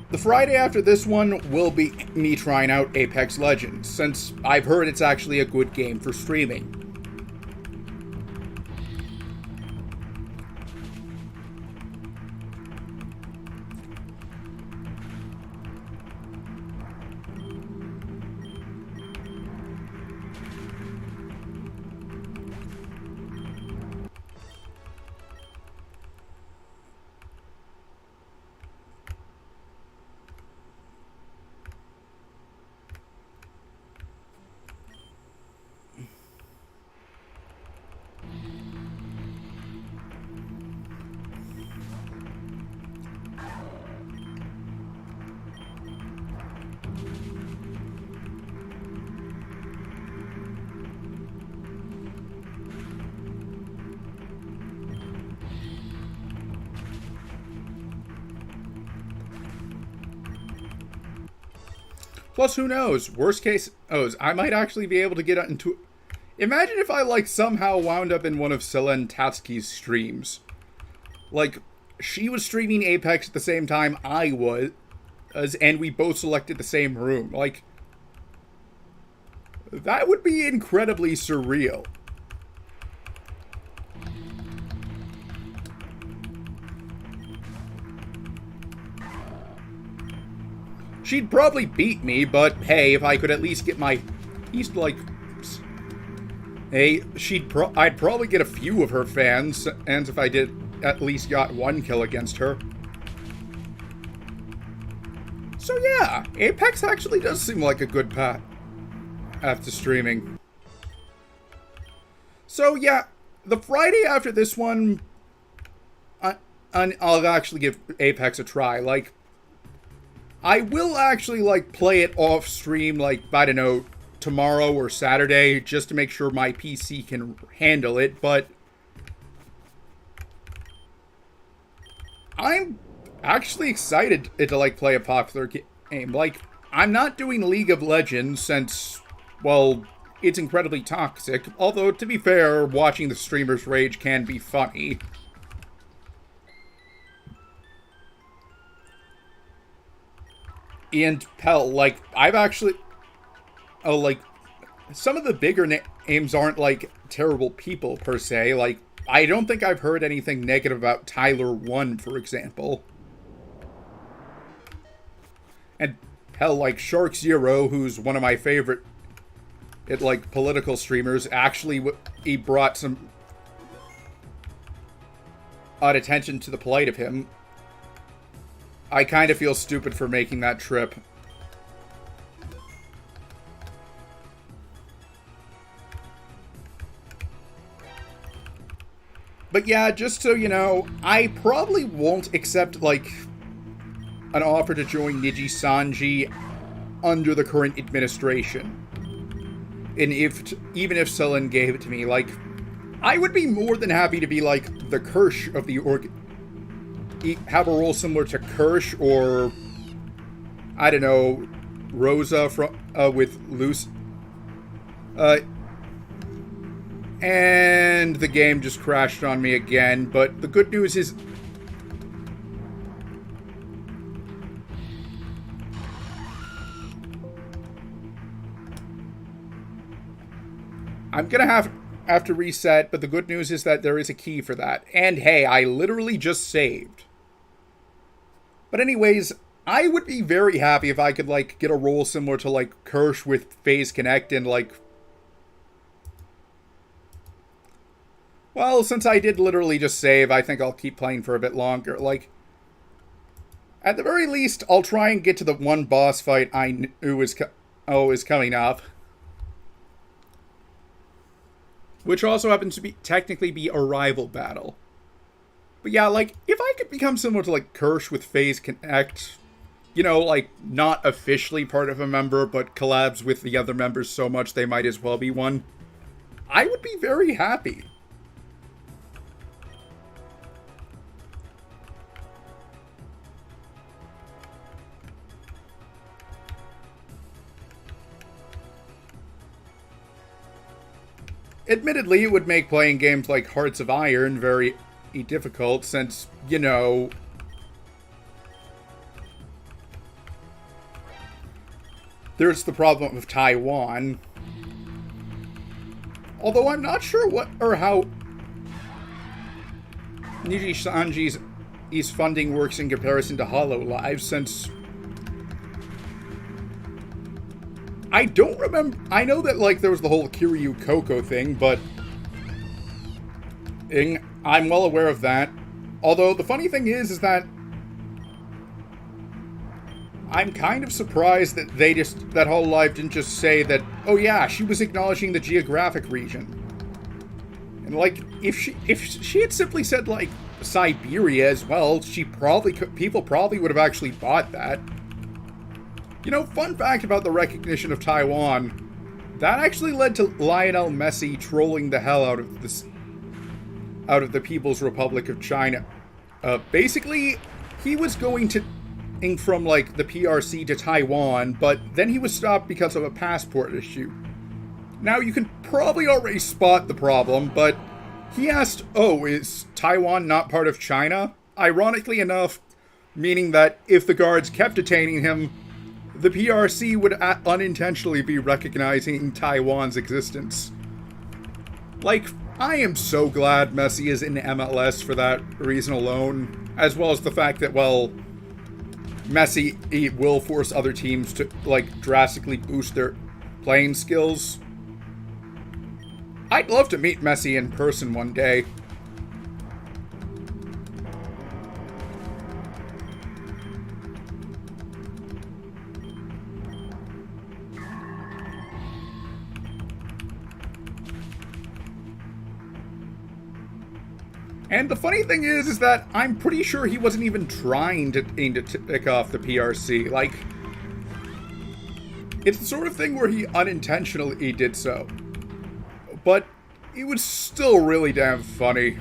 the Friday after this one will be me trying out Apex Legends, since I've heard it's actually a good game for streaming. Plus, who knows? Worst case, I might actually be able to get into... Imagine if I, like, somehow wound up in one of Selen Tatsuki's streams. Like, she was streaming Apex at the same time I was, and we both selected the same room. Like, That would be incredibly surreal. She'd probably beat me, but hey, if I could at least get my... He's like... Hey, I'd probably get a few of her fans, and if I did at least got one kill against her. So yeah, Apex actually does seem like a good path after streaming. So yeah, the Friday after this one, I'll actually give Apex a try. Like, I will actually, like, play it off stream, like, I don't know, tomorrow or Saturday, just to make sure my PC can handle it, but I'm actually excited to, like, play a popular game. Like, I'm not doing League of Legends since, well, it's incredibly toxic, although, to be fair, watching the streamers rage can be funny. And hell, like, I've actually... Oh, like, some of the bigger names aren't, like, terrible people, per se. Like, I don't think I've heard anything negative about Tyler 1, for example. And, hell, like, Shark Zero, who's one of my favorite, like, political streamers, actually, he brought some odd attention to the plight of him. I kind of feel stupid for making that trip. But yeah, just so you know, I probably won't accept, like, an offer to join Niji Sanji under the current administration. And even if Sullen gave it to me, like, I would be more than happy to be, like, the Kirsch of the have a role similar to Kirsch or, I don't know, Rosa from with Luce. And the game just crashed on me again, but the good news is I'm gonna have to reset, but the good news is that there is a key for that. And hey, I literally just saved. But anyways, I would be very happy if I could, like, get a role similar to, like, Kirsch with Phase Connect and, like... Well, since I did literally just save, I think I'll keep playing for a bit longer. Like, at the very least, I'll try and get to the one boss fight I knew is coming up. Which also happens to technically be a rival battle. But yeah, like, if I could become similar to, like, Kirsch with Phase Connect, you know, like, not officially part of a member, but collabs with the other members so much they might as well be one, I would be very happy. Admittedly, it would make playing games like Hearts of Iron very difficult since, you know, there's the problem of Taiwan. Although I'm not sure what or how Niji Sanji's funding works in comparison to HoloLive, since I don't remember. I know that, like, there was the whole Kiryu Coco thing, but I'm well aware of that. Although the funny thing is that I'm kind of surprised that that HoloLive didn't just say that, oh yeah, she was acknowledging the geographic region. And, like, if she had simply said, like, Siberia as well, people probably would have actually bought that. You know, fun fact about the recognition of Taiwan, that actually led to Lionel Messi trolling the hell out of the People's Republic of China. Basically, he was going from, like, the PRC to Taiwan, but then he was stopped because of a passport issue. Now, you can probably already spot the problem, but he asked, oh, is Taiwan not part of China? Ironically enough, meaning that if the guards kept detaining him, the PRC would unintentionally be recognizing Taiwan's existence. Like, I am so glad Messi is in MLS for that reason alone, as well as the fact that, well, Messi will force other teams to, like, drastically boost their playing skills. I'd love to meet Messi in person one day. And the funny thing is that I'm pretty sure he wasn't even trying to tick off the PRC. Like, it's the sort of thing where he unintentionally did so. But it was still really damn funny.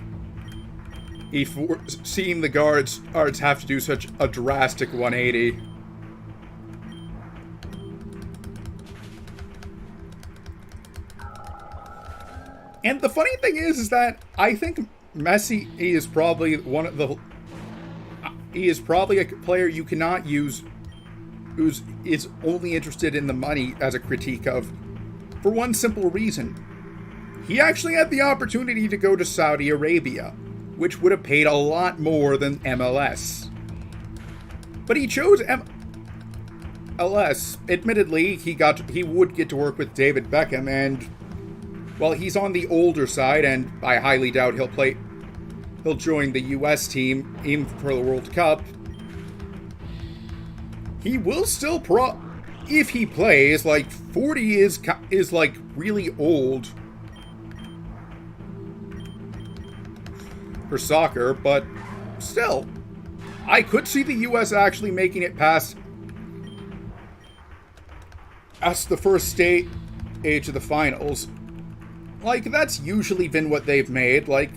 Seeing the guards have to do such a drastic 180. And the funny thing is that I think Messi is probably he is probably a player you cannot use who is only interested in the money as a critique of, for one simple reason. He actually had the opportunity to go to Saudi Arabia, which would have paid a lot more than MLS. But he chose MLS. Admittedly, he would get to work with David Beckham, and well, he's on the older side, and I highly doubt he'll join the US team, aim for the World Cup. He will still if he plays, like, 40 is like really old for soccer, but still, I could see the US actually making it past the first stage of the finals. Like, that's usually been what they've made. Like,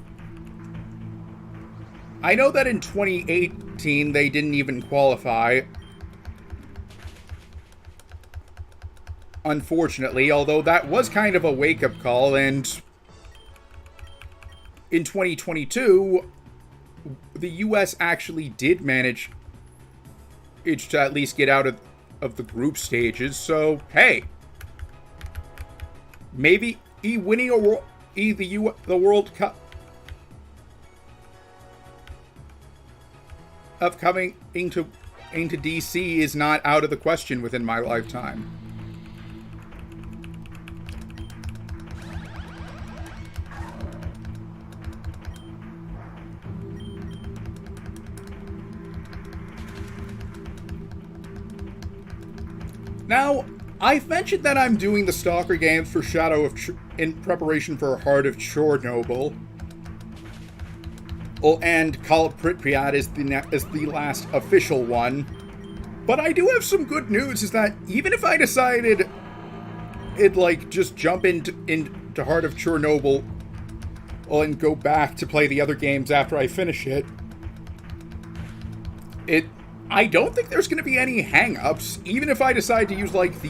I know that in 2018 they didn't even qualify, unfortunately, although that was kind of a wake-up call, and in 2022, the US actually did manage to at least get out of the group stages, so, hey, maybe winning the World Cup of coming into DC is not out of the question within my lifetime. Now, I've mentioned that I'm doing the Stalker games for in preparation for Heart of Chernobyl. And Call of Pripyat is the last official one. But I do have some good news, is that even if I decided just jump into Heart of Chernobyl and go back to play the other games after I finish it, I don't think there's going to be any hang-ups, even if I decide to use, like, the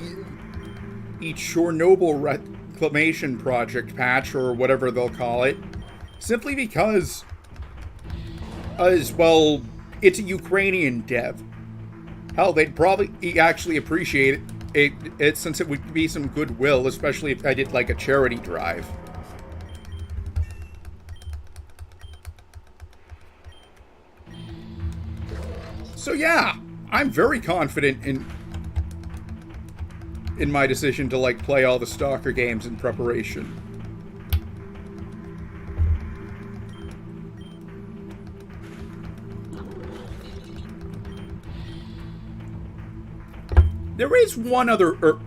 Chernobyl Reclamation Project patch, or whatever they'll call it, simply because, as well, it's a Ukrainian dev. Hell, they'd probably actually appreciate it since it would be some goodwill, especially if I did, like, a charity drive. So yeah, I'm very confident in my decision to, like, play all the Stalker games in preparation. There is one other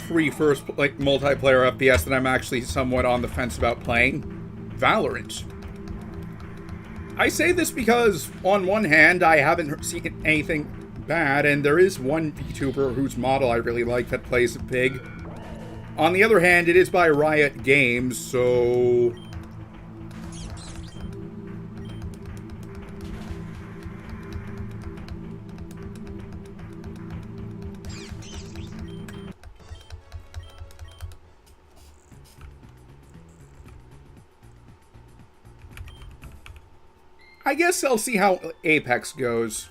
free first, like, multiplayer FPS that I'm actually somewhat on the fence about playing: Valorant. I say this because, on one hand, I haven't seen anything bad, and there is one VTuber whose model I really like that plays big. On the other hand, it is by Riot Games, so I guess I'll see how Apex goes.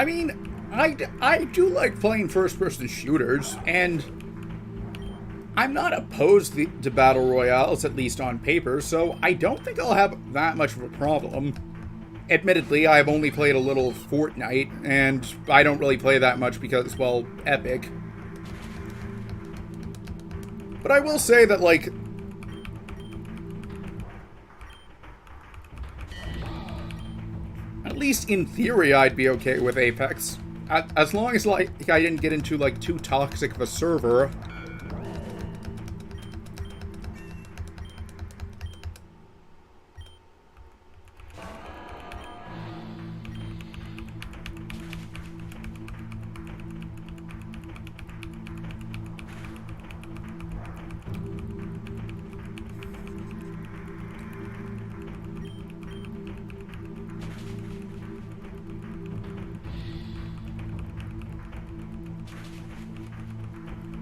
I mean, I do like playing first-person shooters, and I'm not opposed to battle royales, at least on paper, so I don't think I'll have that much of a problem. Admittedly, I've only played a little of Fortnite, and I don't really play that much because, well, Epic. But I will say that, like, at least in theory, I'd be okay with Apex. As long as, like, I didn't get into, like, too toxic of a server.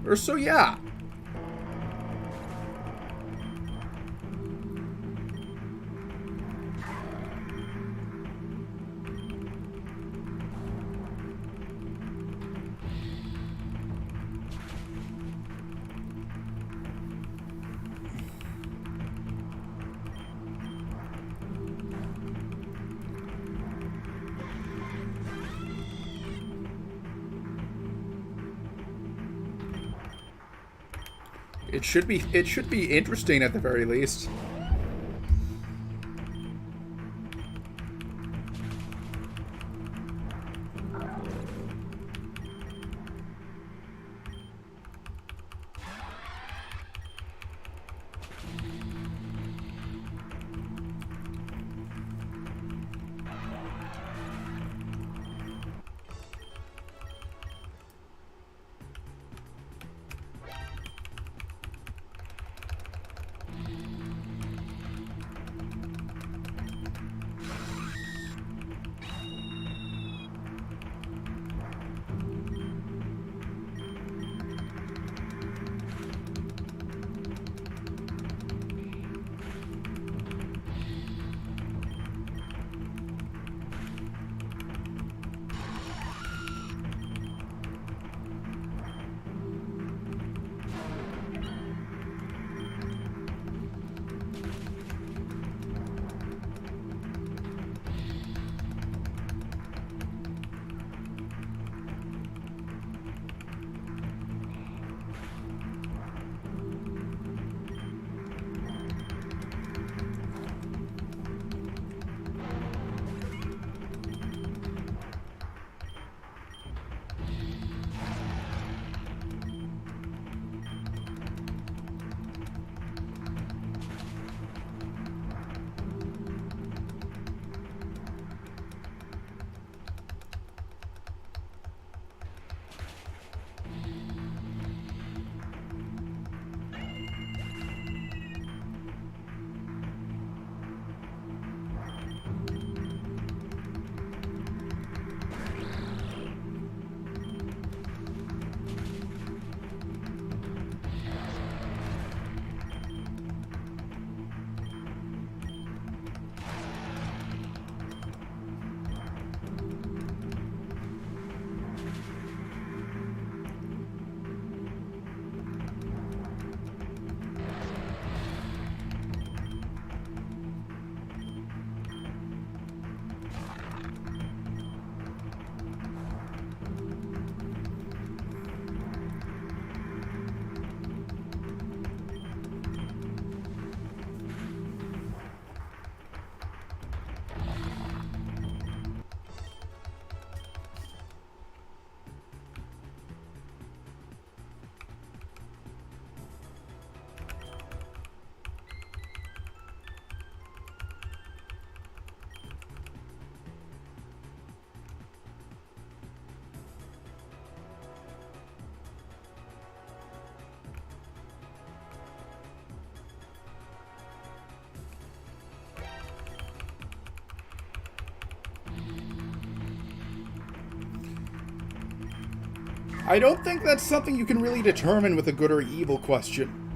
Or so, yeah. It should be interesting at the very least. I don't think that's something you can really determine with a good or evil question.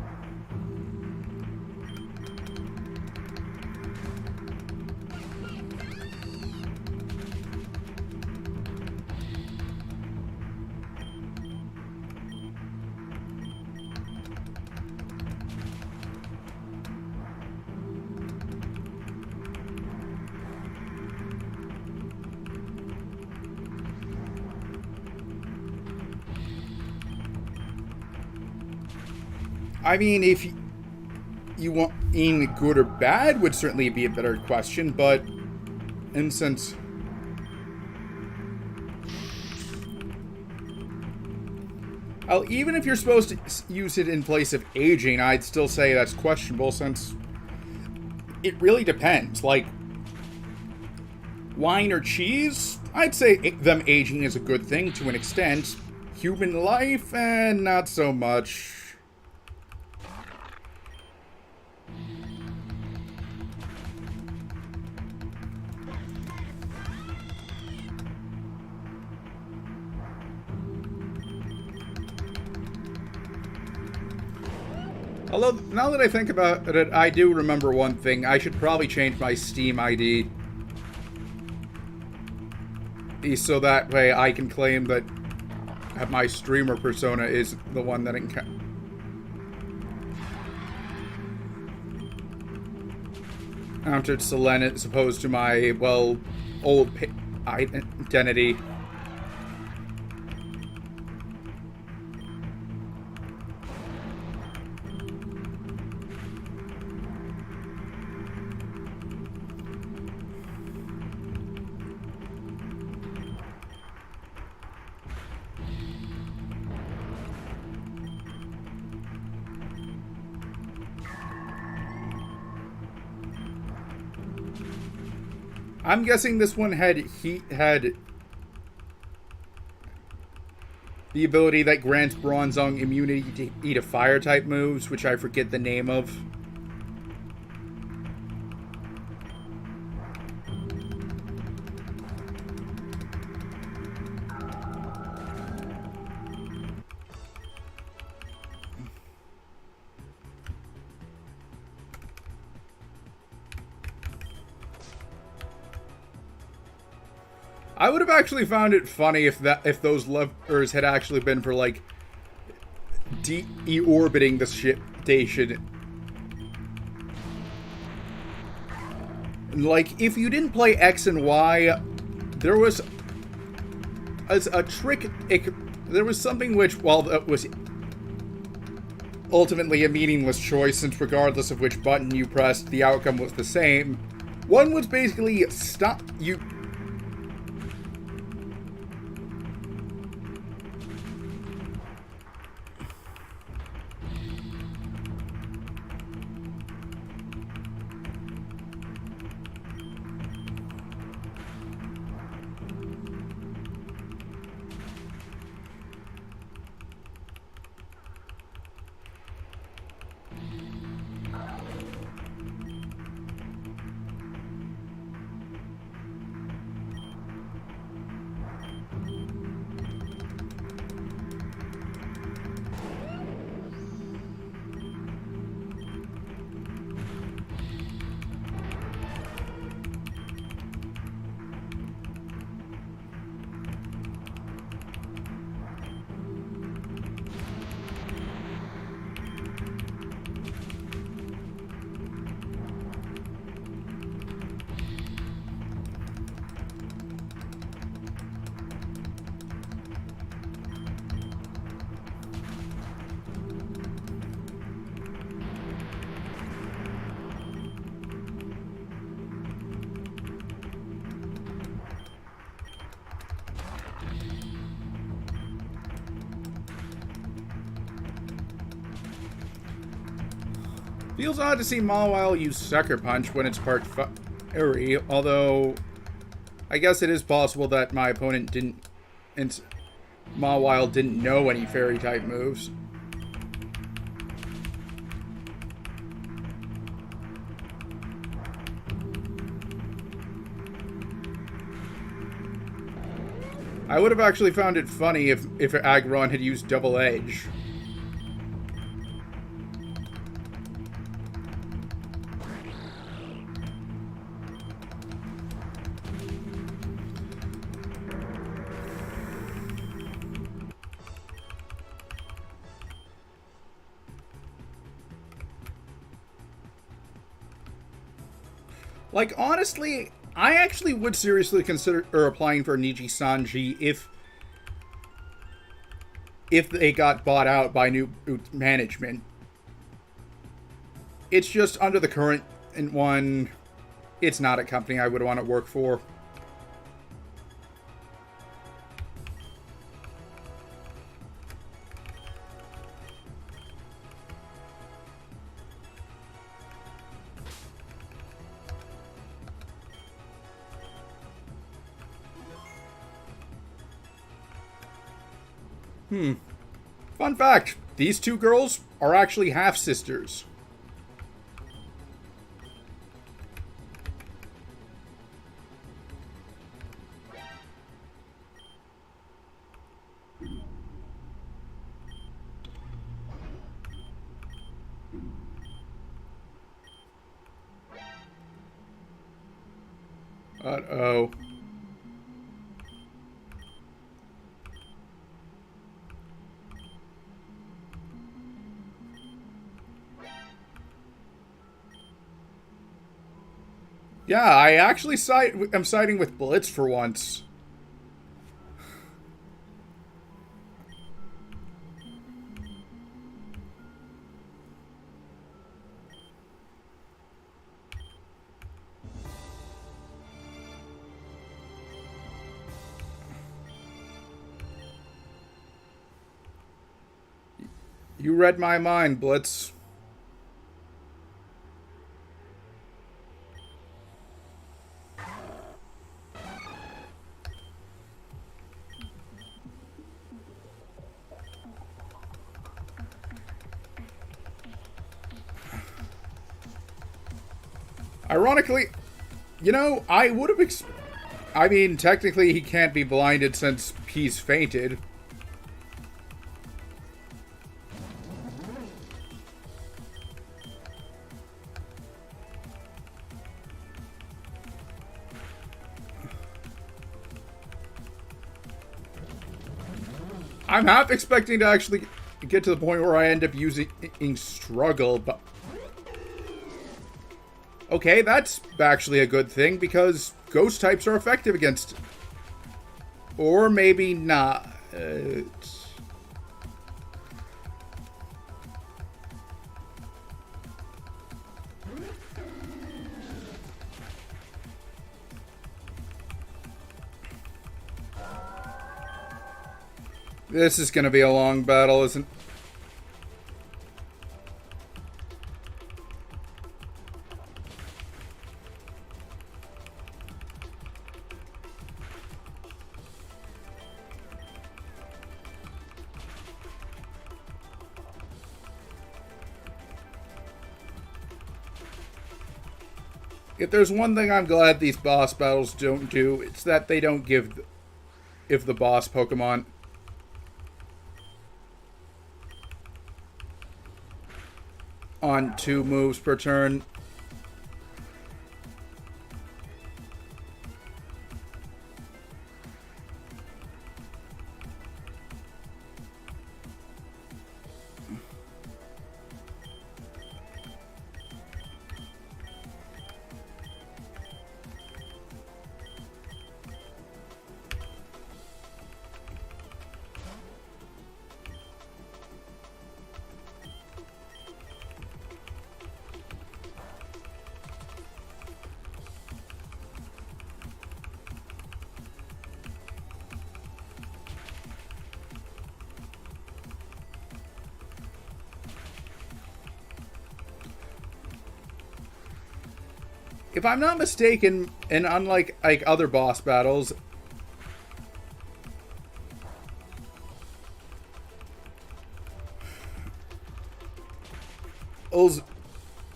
I mean, if you want in good or bad would certainly be a better question, but in since even if you're supposed to use it in place of aging, I'd still say that's questionable since it really depends. Like, wine or cheese, I'd say them aging is a good thing to an extent. Human life, not so much. Although, now that I think about it, I do remember one thing. I should probably change my Steam ID. So that way I can claim that my streamer persona is the one that encountered Selene as opposed to my, well, old identity. I'm guessing this one had the ability that grants Bronzong immunity to eat a fire type moves, which I forget the name of. I would have actually found it funny if those levers had actually been for, like, deorbiting the ship station. Like, if you didn't play X and Y, there was a trick. There was something which, while that was ultimately a meaningless choice, since regardless of which button you pressed, the outcome was the same. One was basically stop you. Feels odd to see Mawile use Sucker Punch when it's part fairy, although I guess it is possible that my opponent didn't, and Mawile didn't know any fairy type moves. I would have actually found it funny if Aggron had used Double Edge. Like, honestly, I actually would seriously consider applying for Niji Sanji if they got bought out by new management. It's just under the current one, it's not a company I would want to work for. Fun fact, these two girls are actually half-sisters. Uh-oh. Yeah, I actually am siding with Blitz for once. You read my mind, Blitz. Ironically, you know, I would have I mean, technically he can't be blinded since he's fainted. I'm half expecting to actually get to the point where I end up using struggle, but... Okay, that's actually a good thing, because ghost types are effective against... Or maybe not. This is going to be a long battle, isn't it? If there's one thing I'm glad these boss battles don't do, it's that they don't give, if the boss Pokemon on 2 moves per turn. If I'm not mistaken, and unlike other boss battles,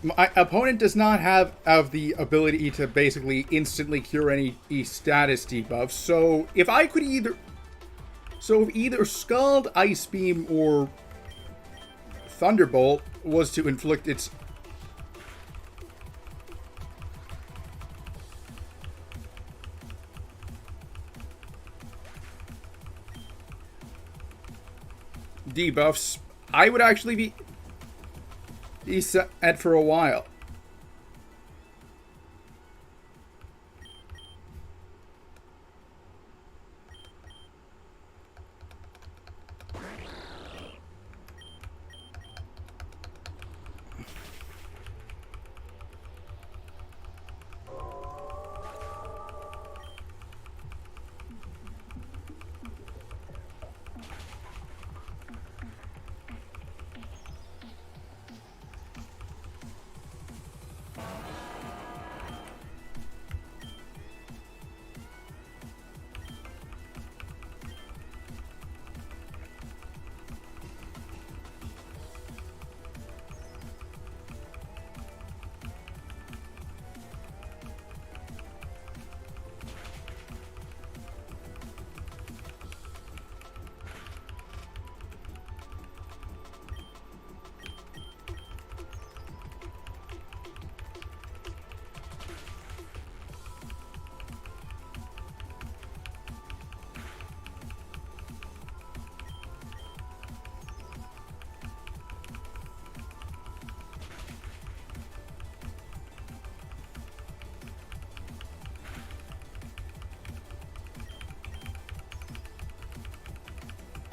my opponent does not have the ability to basically instantly cure any status debuffs. So if I could if either Scald, Ice Beam, or Thunderbolt was to inflict its debuffs, I would actually be set for a while.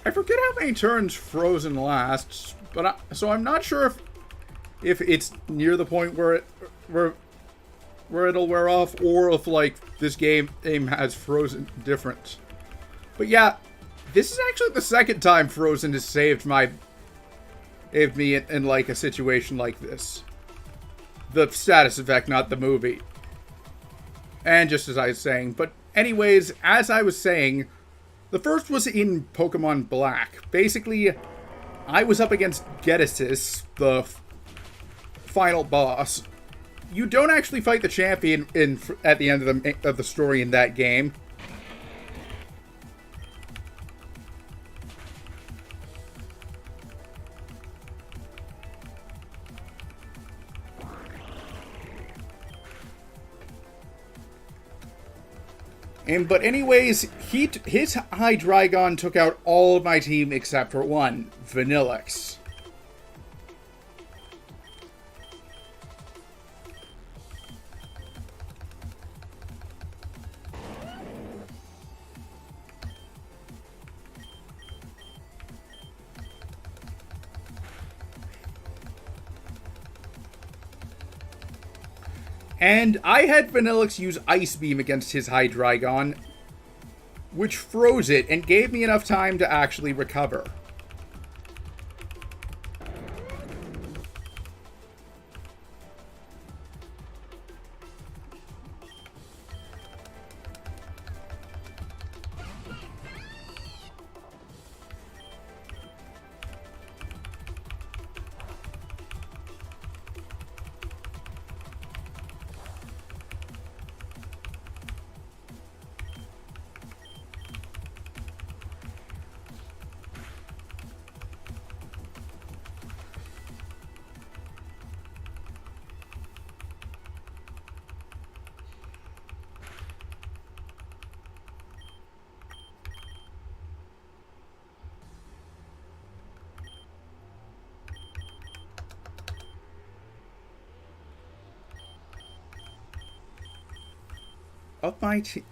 I forget how many turns Frozen lasts, but so I'm not sure if it's near the point where it'll wear off, or if like this game has Frozen different. But yeah, this is actually the second time Frozen has saved me in like a situation like this. The status effect, not the movie. And just as I was saying, but anyways, as I was saying, the first was in Pokemon Black. Basically, I was up against Genesis, the final boss. You don't actually fight the champion at the end of the story in that game. But anyways, his Hydreigon took out all of my team except for one, Vanillix. And I had Vanillix use Ice Beam against his Hydreigon, which froze it and gave me enough time to actually recover. Of my team.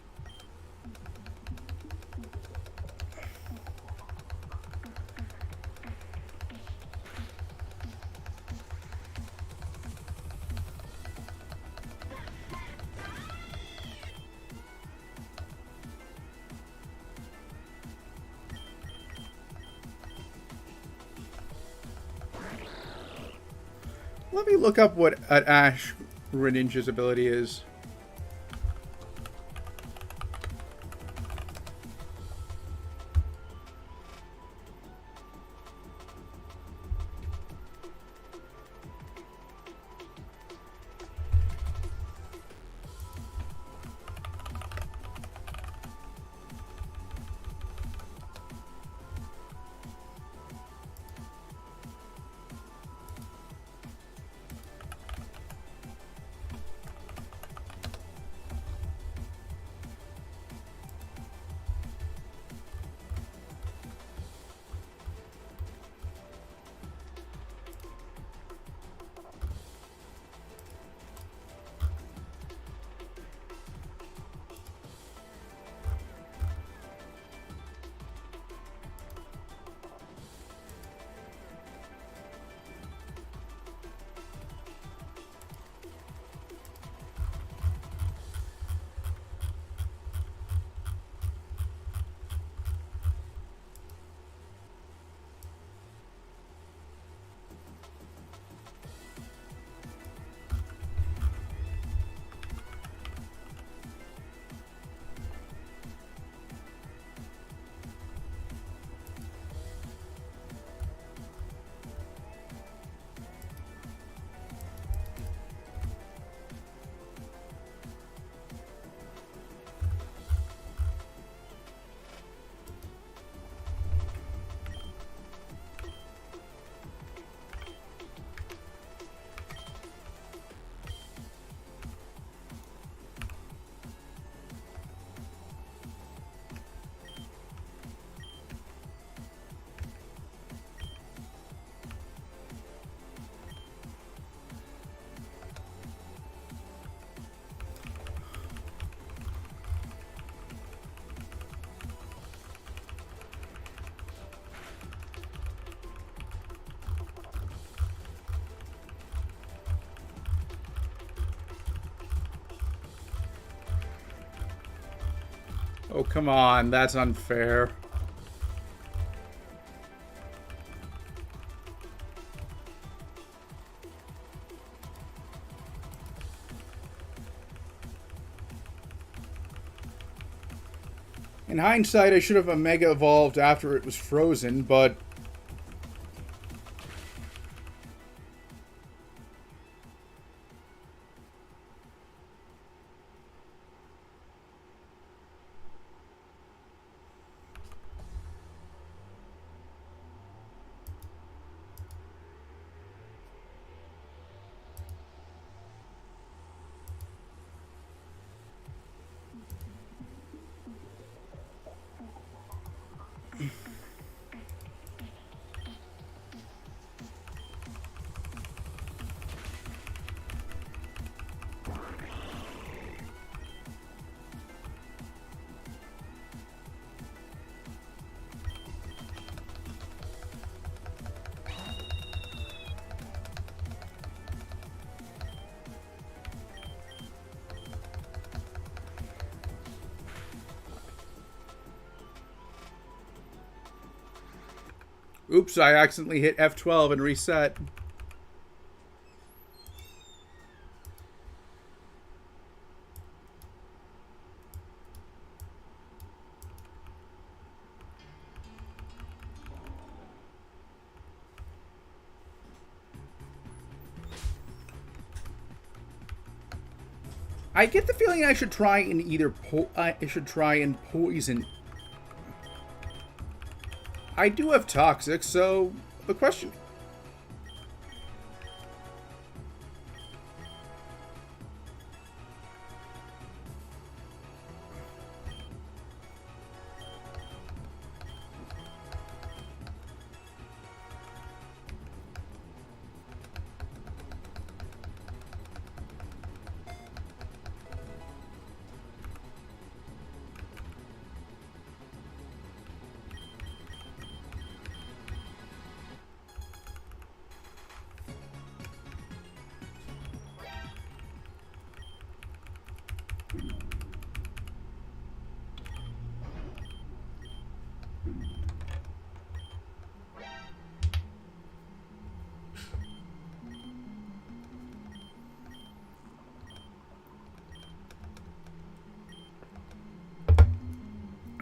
Let me look up what an Ash Greninja's ability is. Oh, come on. That's unfair. In hindsight, I should have Omega evolved after it was frozen, but... Oops, I accidentally hit F12 and reset. I get the feeling I should try and either I should try and poison. I do have toxic, so the question.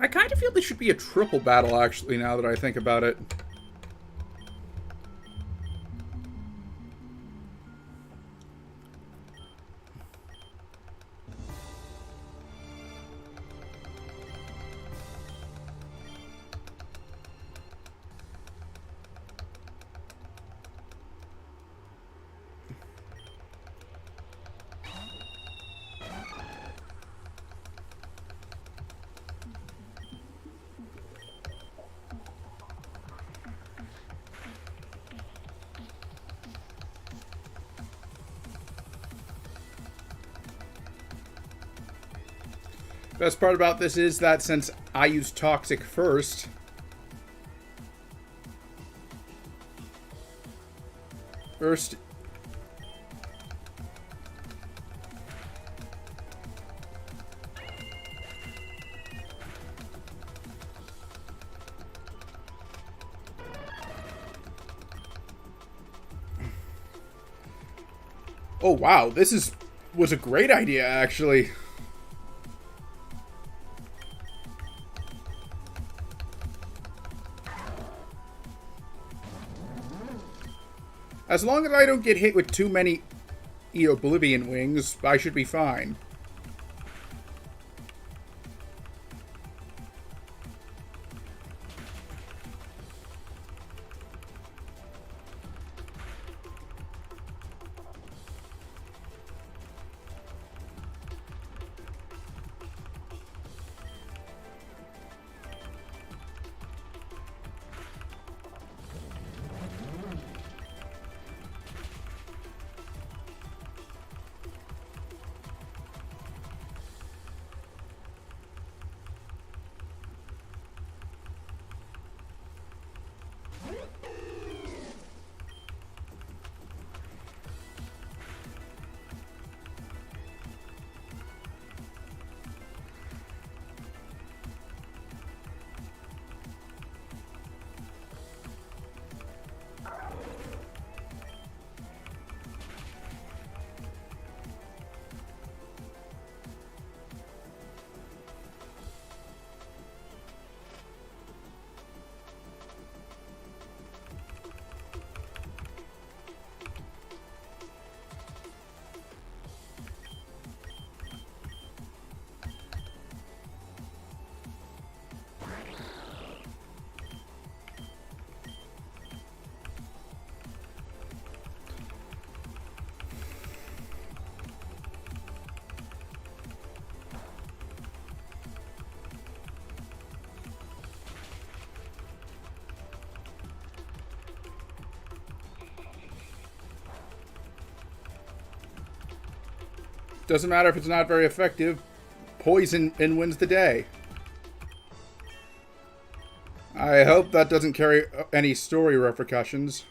I kind of feel this should be a triple battle, actually, now that I think about it. Best part about this is that since I used toxic first, oh wow, was a great idea, actually. As long as I don't get hit with too many Oblivion wings, I should be fine. Doesn't matter if it's not very effective. Poison and wins the day. I hope that doesn't carry any story repercussions.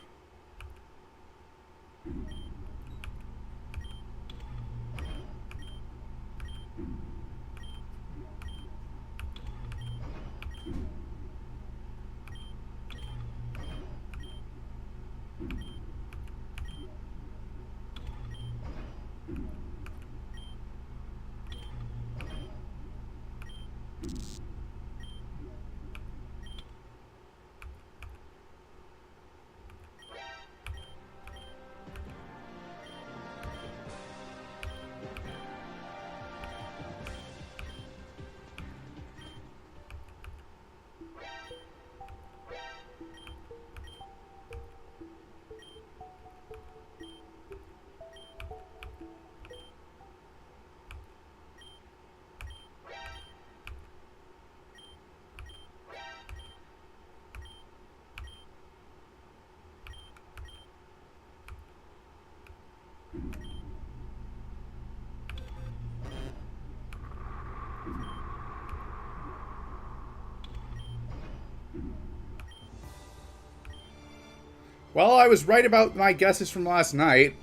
Well, I was right about my guesses from last night.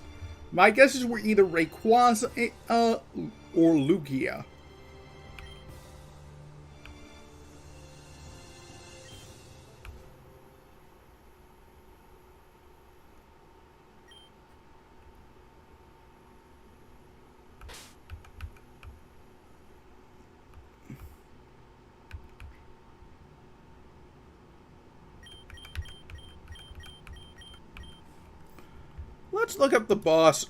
My guesses were either Rayquaza or Lugia. Let's look up the boss.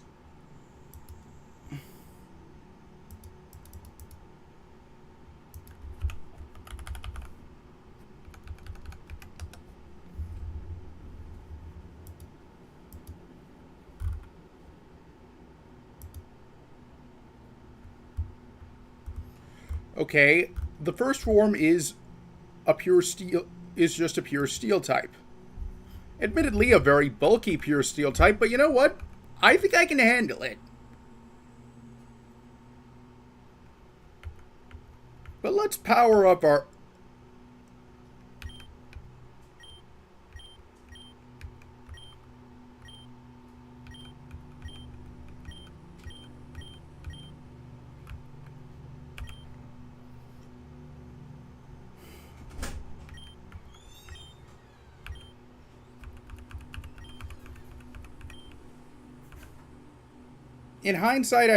Okay, the first form is a pure steel, is just a pure steel type. Admittedly, a very bulky pure steel type, but you know what? I think I can handle it. But let's power up our... In hindsight,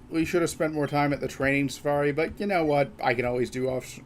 we should have spent more time at the training safari, but you know what? I can always do off...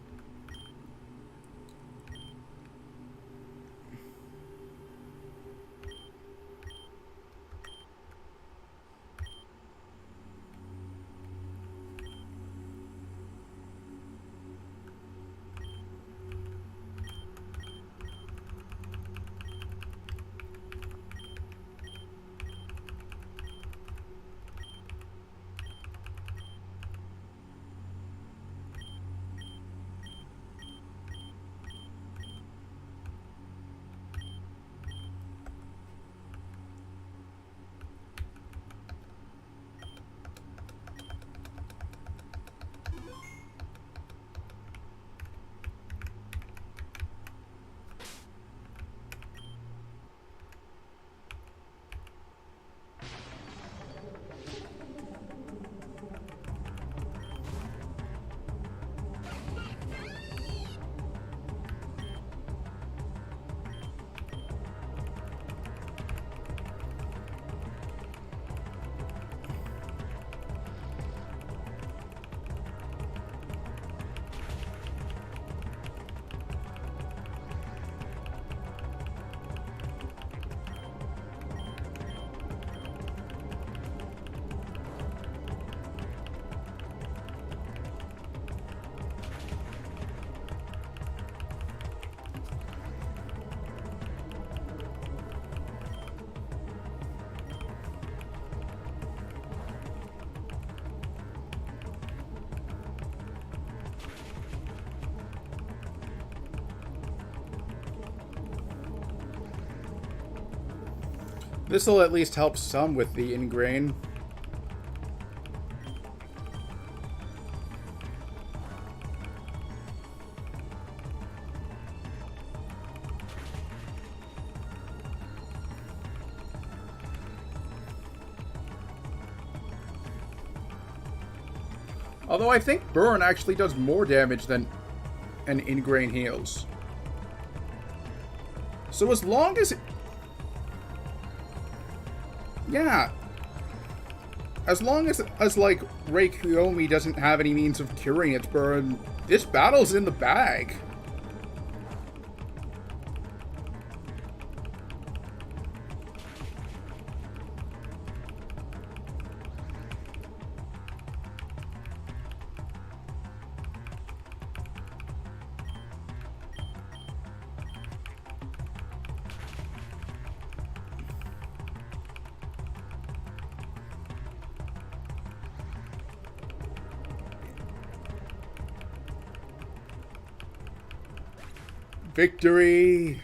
This'll at least help some with the ingrain. Although I think burn actually does more damage than an ingrain heals. So as long as... Yeah. As long as like, Reikiomi doesn't have any means of curing its burn, this battle's in the bag. Victory!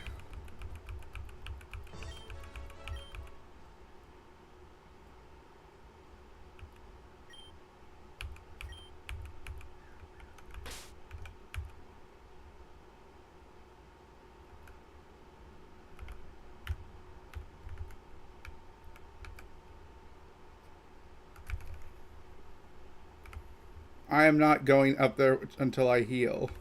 I am not going up there until I heal.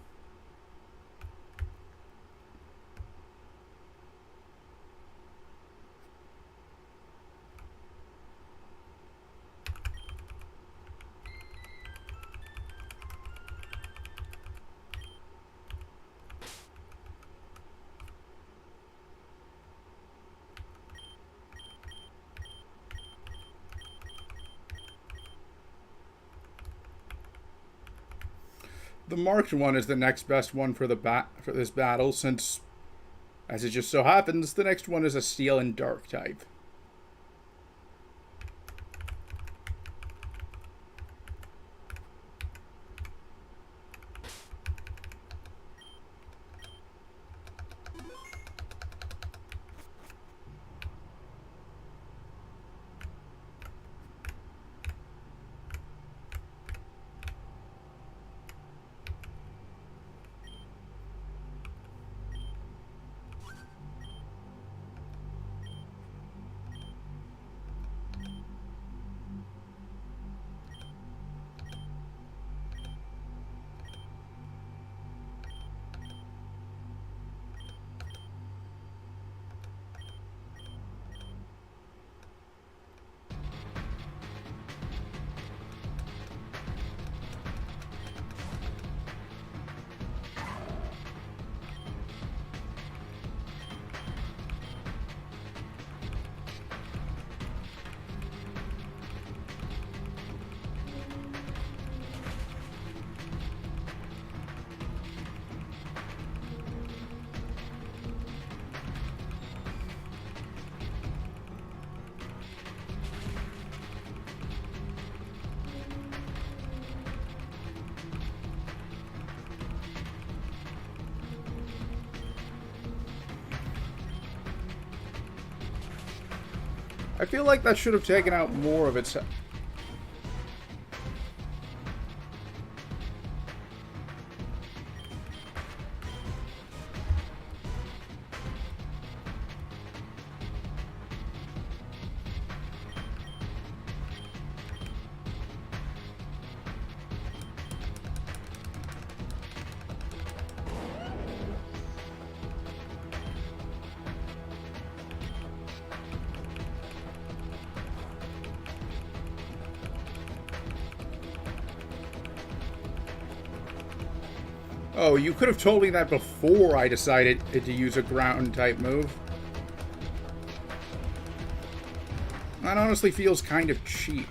The marked one is the next best one for for this battle, since, as it just so happens, the next one is a steel and dark type. I feel like that should have taken out more of its... Oh, you could have told me that before I decided to use a ground type move. That honestly feels kind of cheap.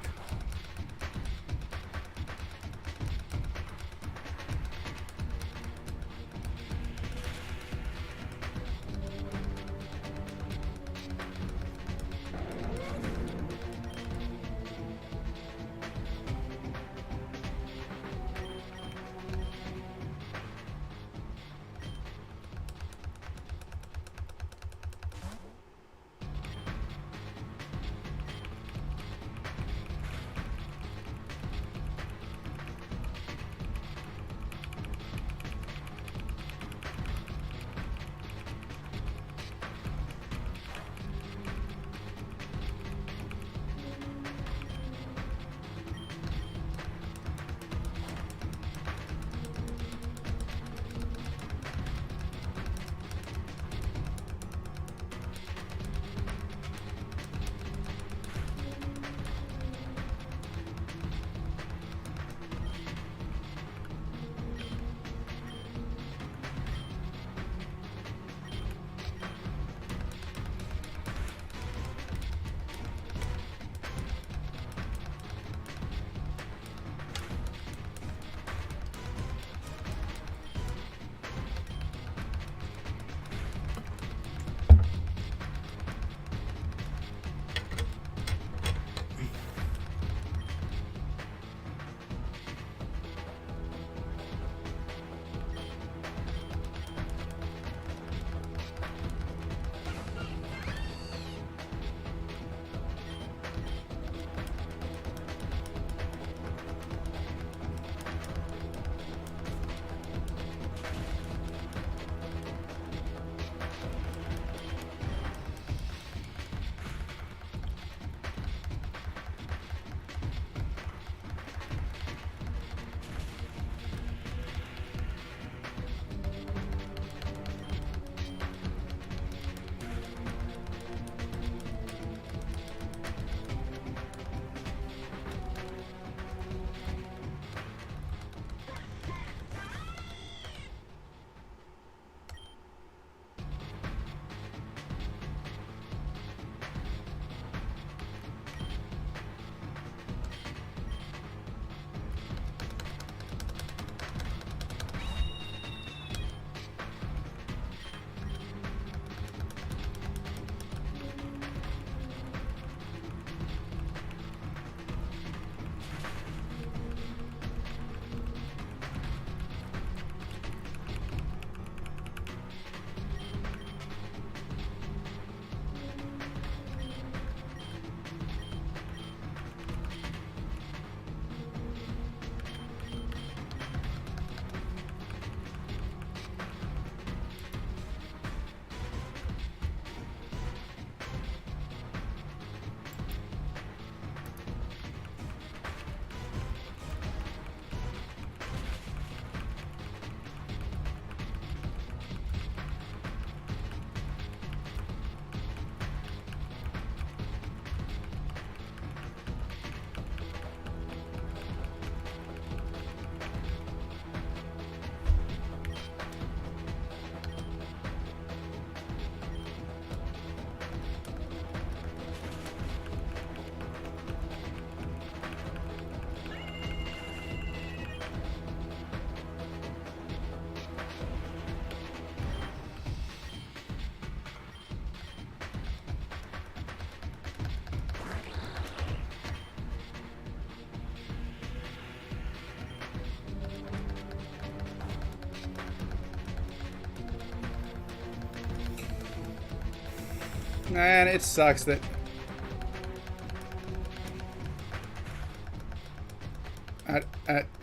And it sucks that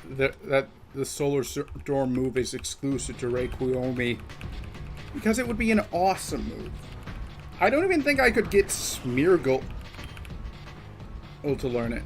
that the Solar Storm move is exclusive to Requiomi, because it would be an awesome move. I don't even think I could get Smeargle to learn it.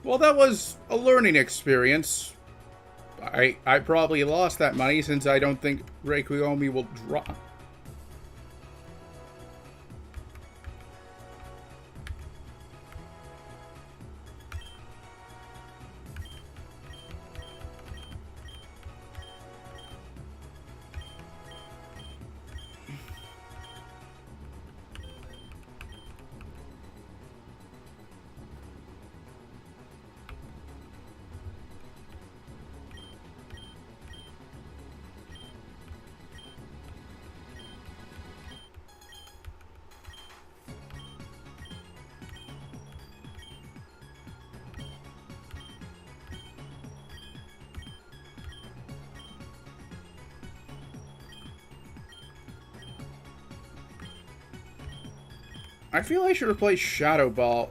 Well, that was a learning experience. I probably lost that money since I don't think Requiomi will drop. I feel I should replace Shadow Ball.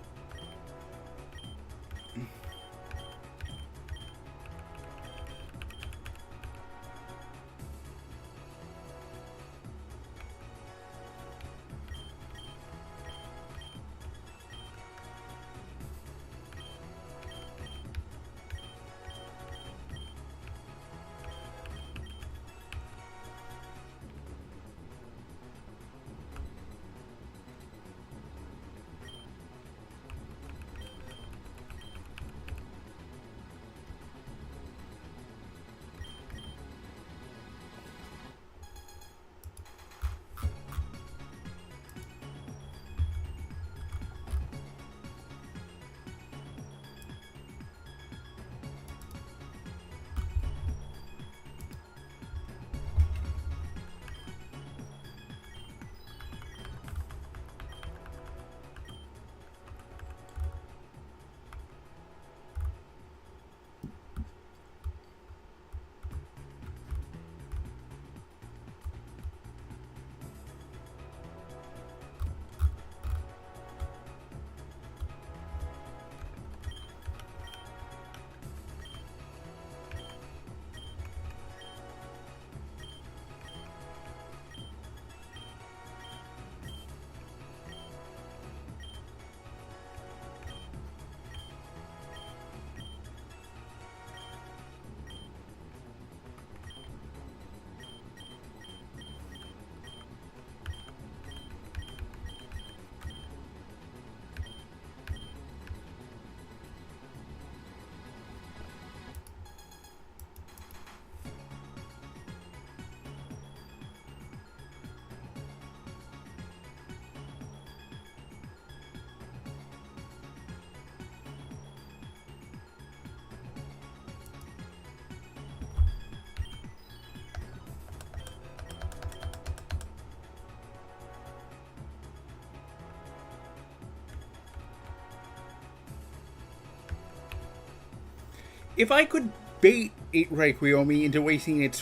If I could bait a Requiomi into wasting its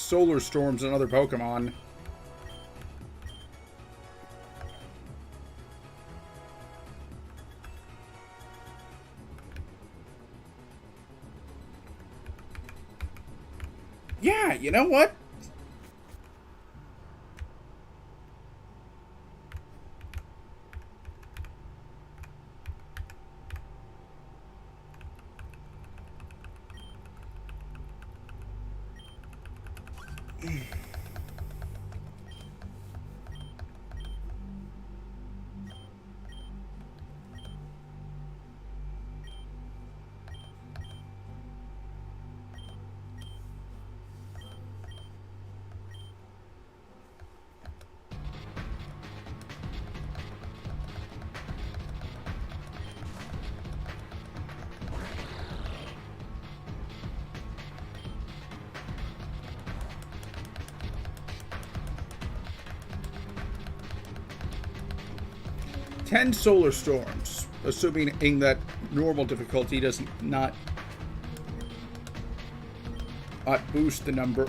solar storms on other Pokemon. Yeah, you know what? Ten solar storms, assuming that normal difficulty does not boost the number.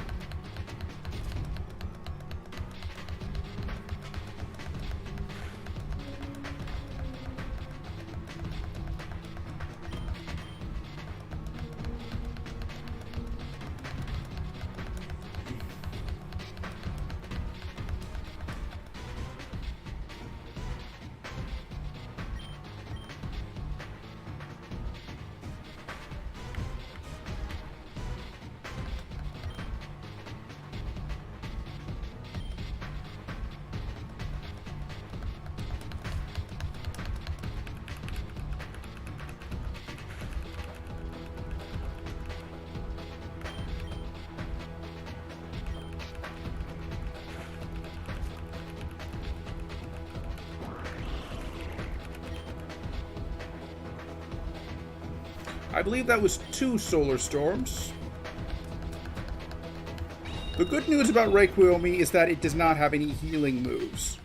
I believe that was 2 solar storms. The good news about Requiomi is that it does not have any healing moves.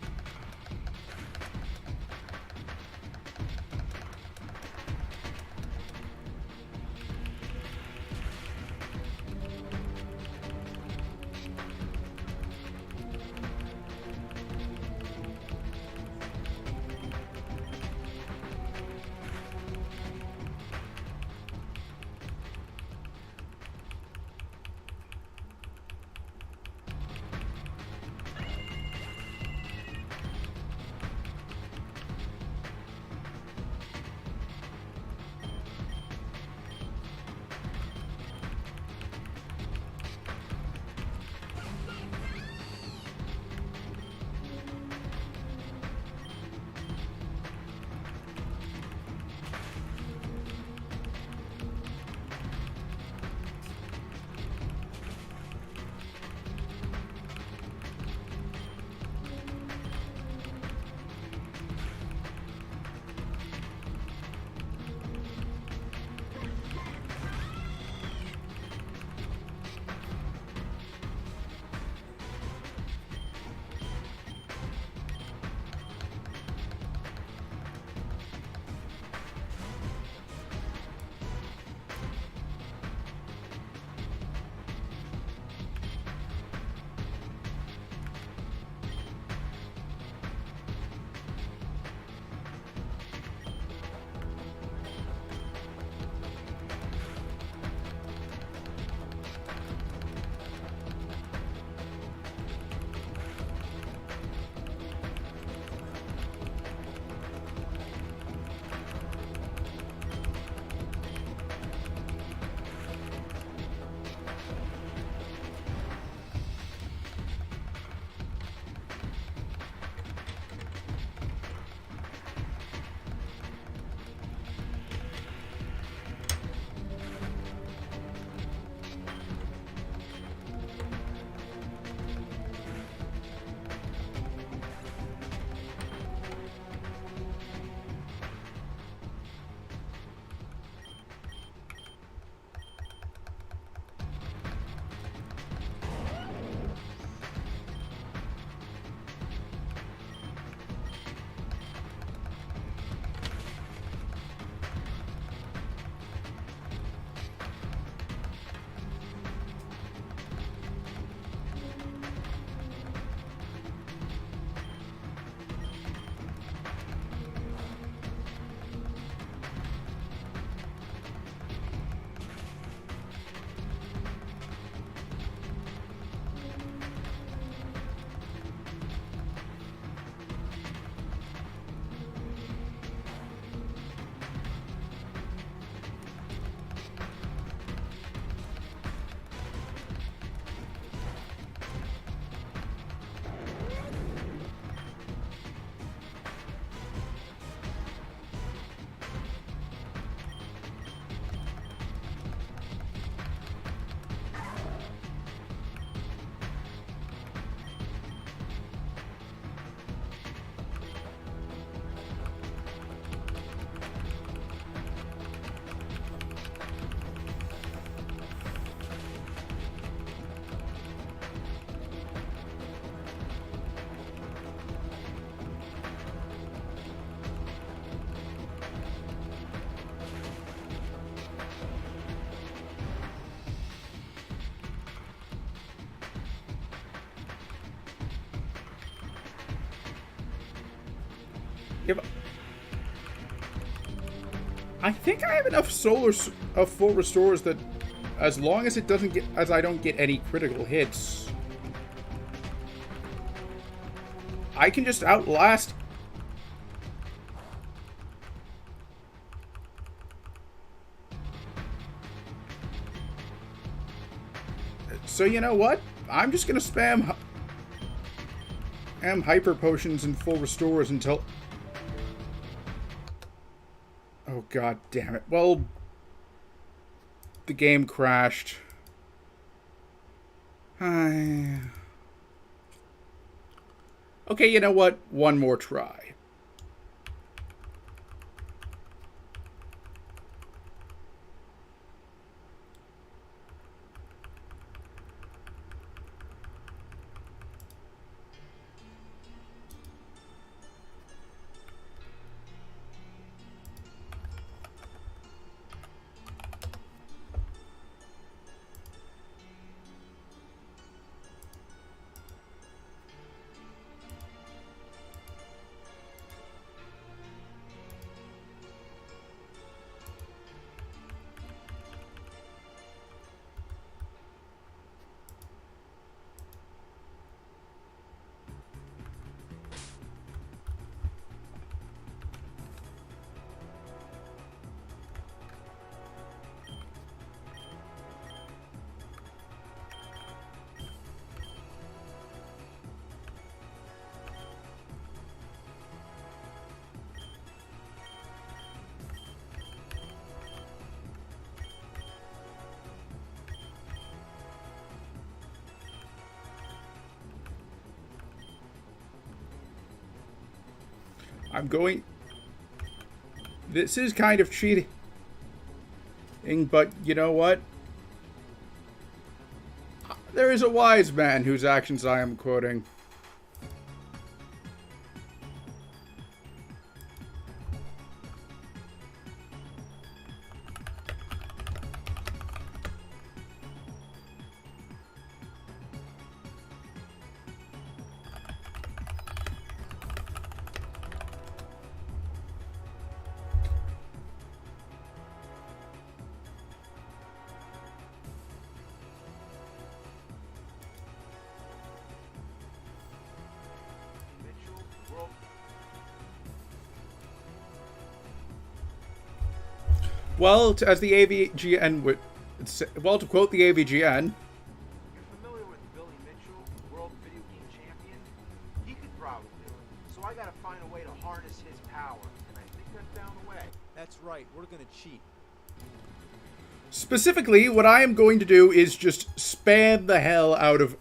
If I think I have enough full restores that, as long as I don't get any critical hits, I can just outlast. So you know what? I'm just gonna spam hyper potions and full restores until. Oh, god damn it. Well, the game crashed. Okay, you know what? One more try. This is kind of cheating, but you know what? There is a wise man whose actions I am quoting. Well, as the AVGN would... Well, to quote the AVGN... You're familiar with Billy Mitchell, world video game champion? He could probably do it. So I gotta find a way to harness his power. And I think I found a way. That's right, we're gonna cheat. Specifically, what I am going to do is just spam the hell out of...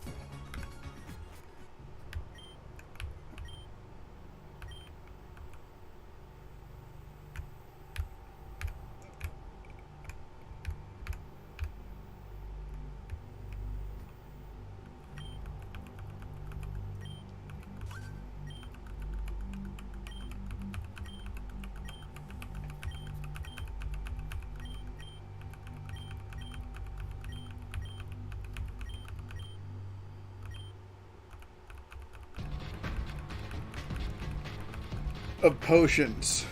of potions.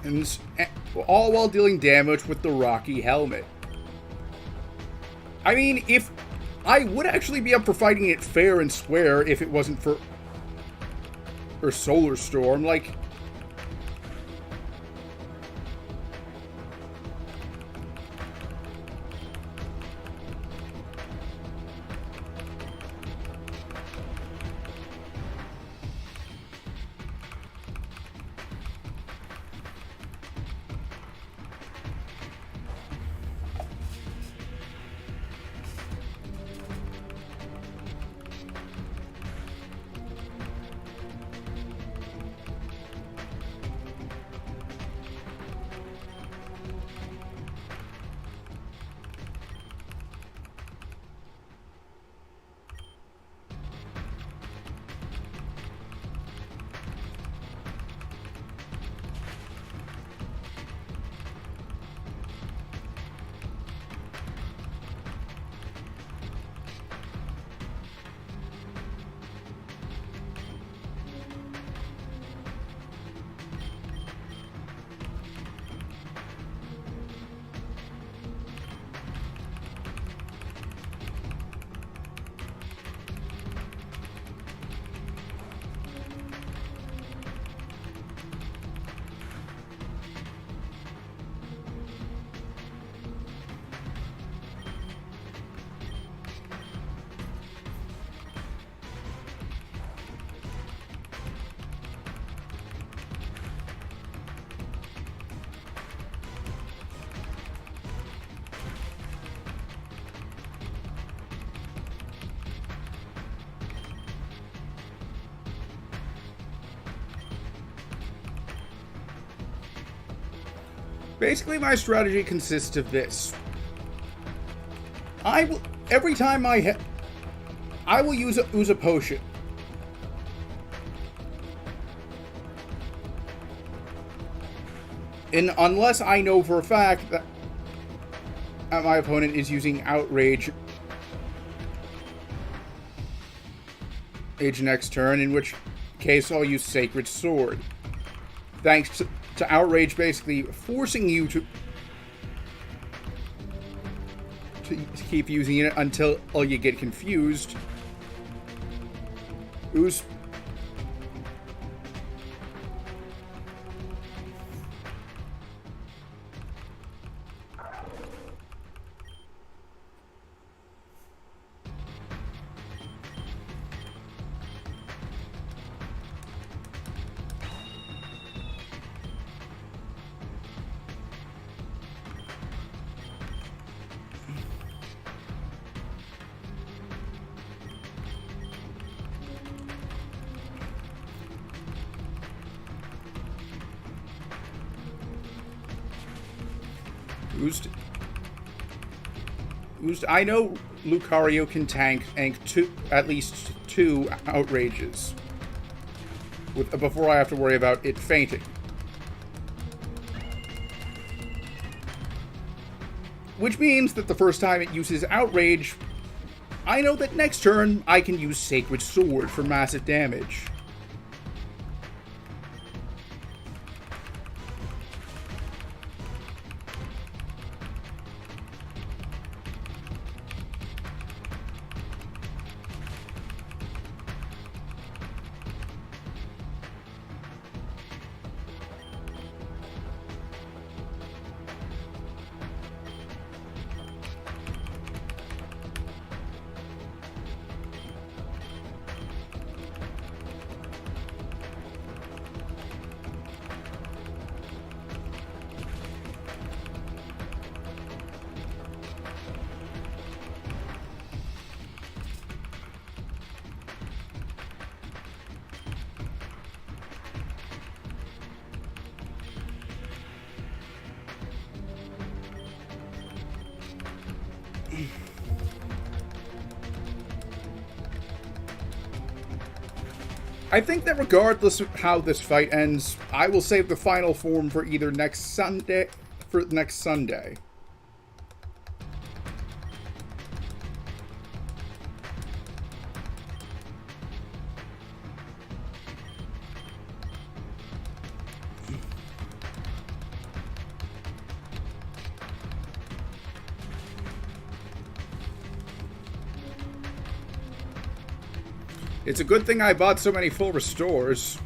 And all while dealing damage with the Rocky Helmet. I mean, if I would actually be up for fighting it fair and square if it wasn't for Solar Storm. Like, Basically, my strategy consists of this. I will every time I will use a potion. And unless I know for a fact that my opponent is using Outrage next turn, in which case I'll use Sacred Sword. Thanks to Outrage basically forcing you to keep using it until you get confused. I know Lucario can tank at least two Outrages before I have to worry about it fainting. Which means that the first time it uses Outrage, I know that next turn I can use Sacred Sword for massive damage. I think that regardless of how this fight ends, I will save the final form for either next Sunday. It's a good thing I bought so many full restores.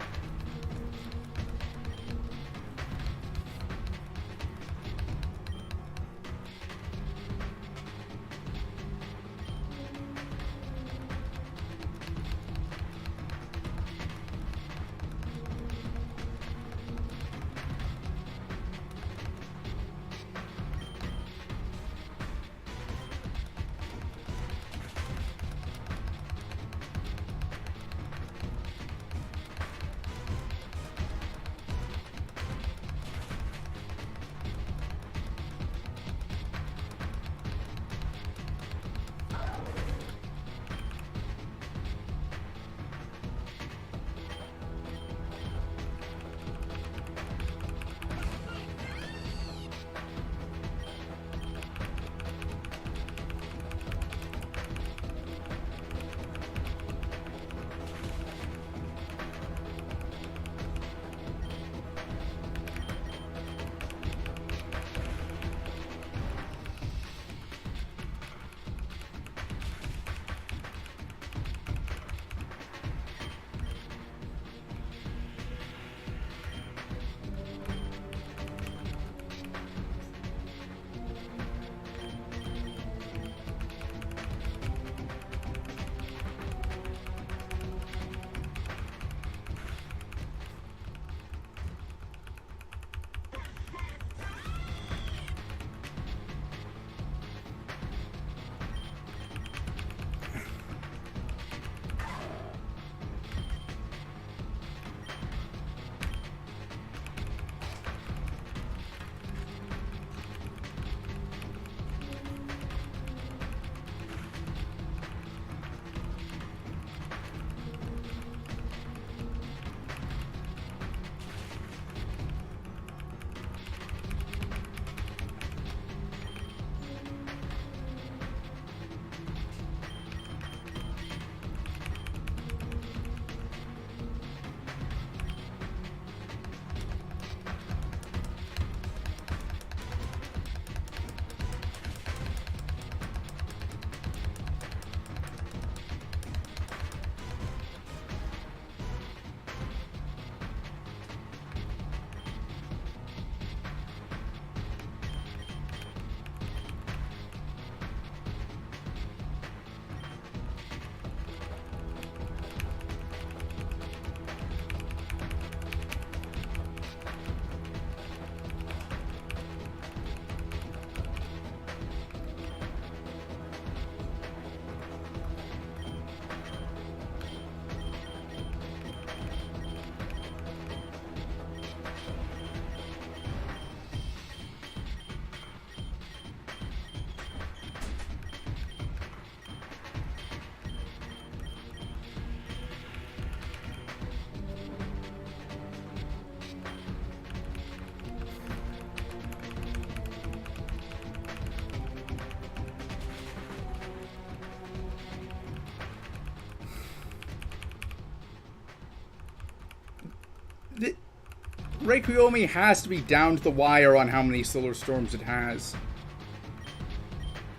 Requiomi has to be down to the wire on how many solar storms it has.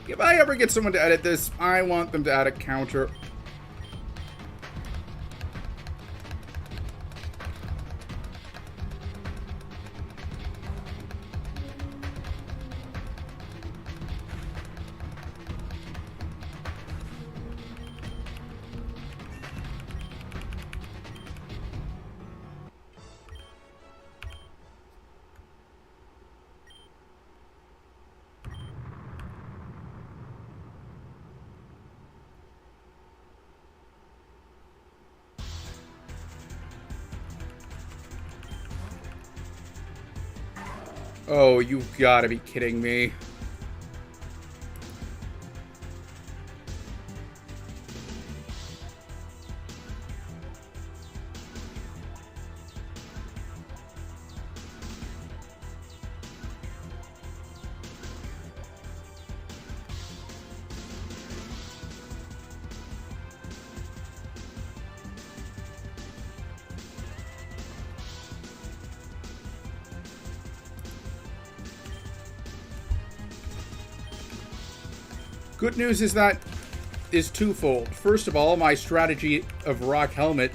If I ever get someone to edit this, I want them to add a counter. Oh, you've got to be kidding me. Good news is that is twofold. First of all, my strategy of Rock Helmet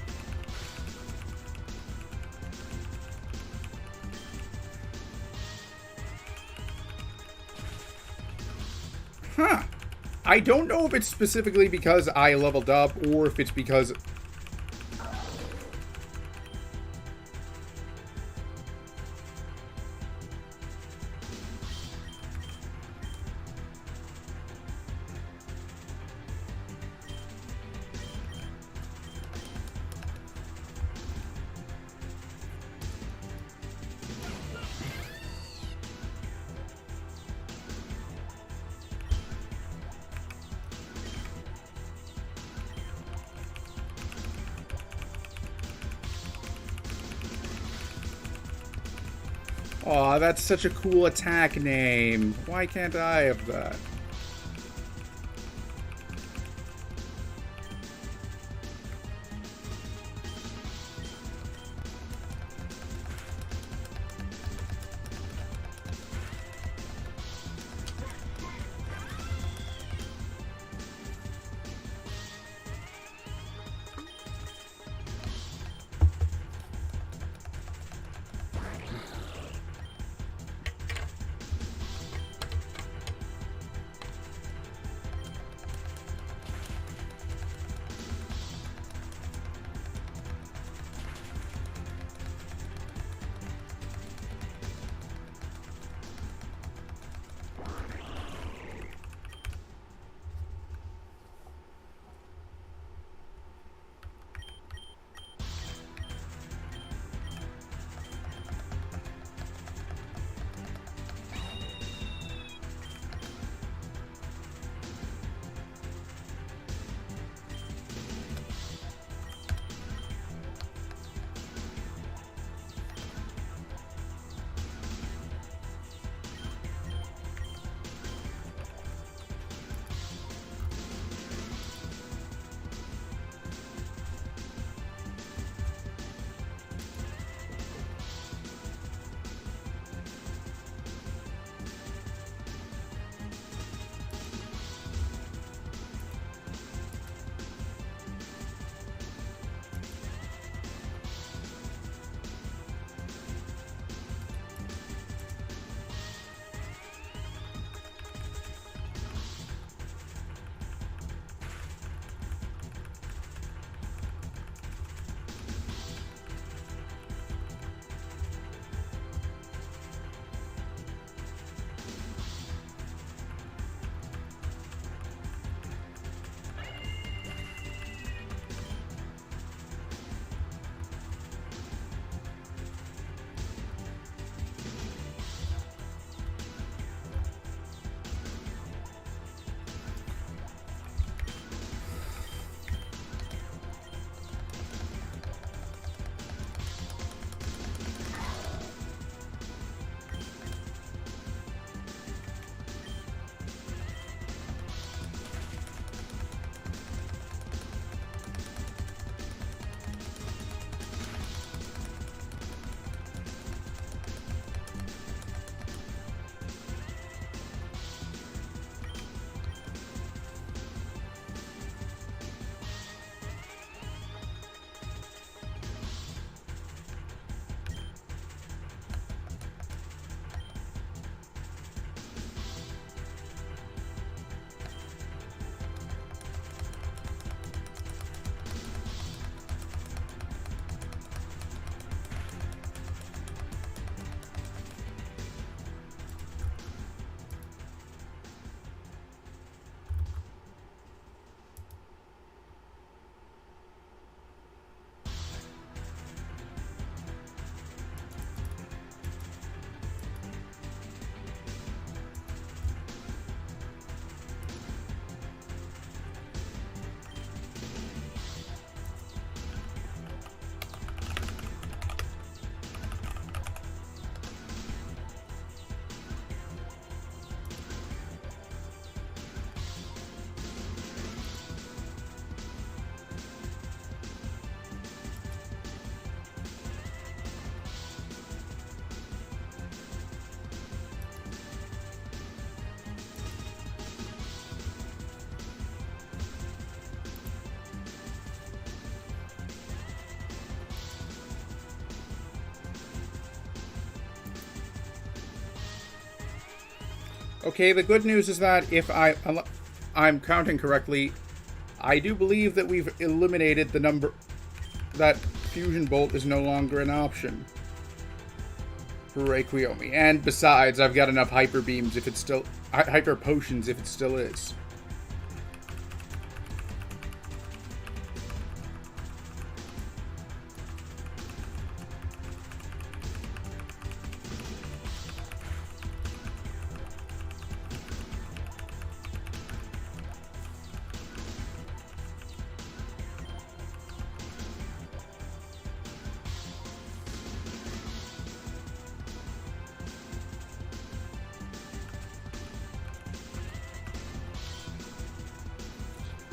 I don't know if it's specifically because I leveled up or if it's because aw, that's such a cool attack name. Why can't I have that? Okay, the good news is that if I'm counting correctly, I do believe that we've eliminated the number that fusion bolt is no longer an option for Requiomi. And besides, I've got enough hyper beams if it's still hyper potions if it still is.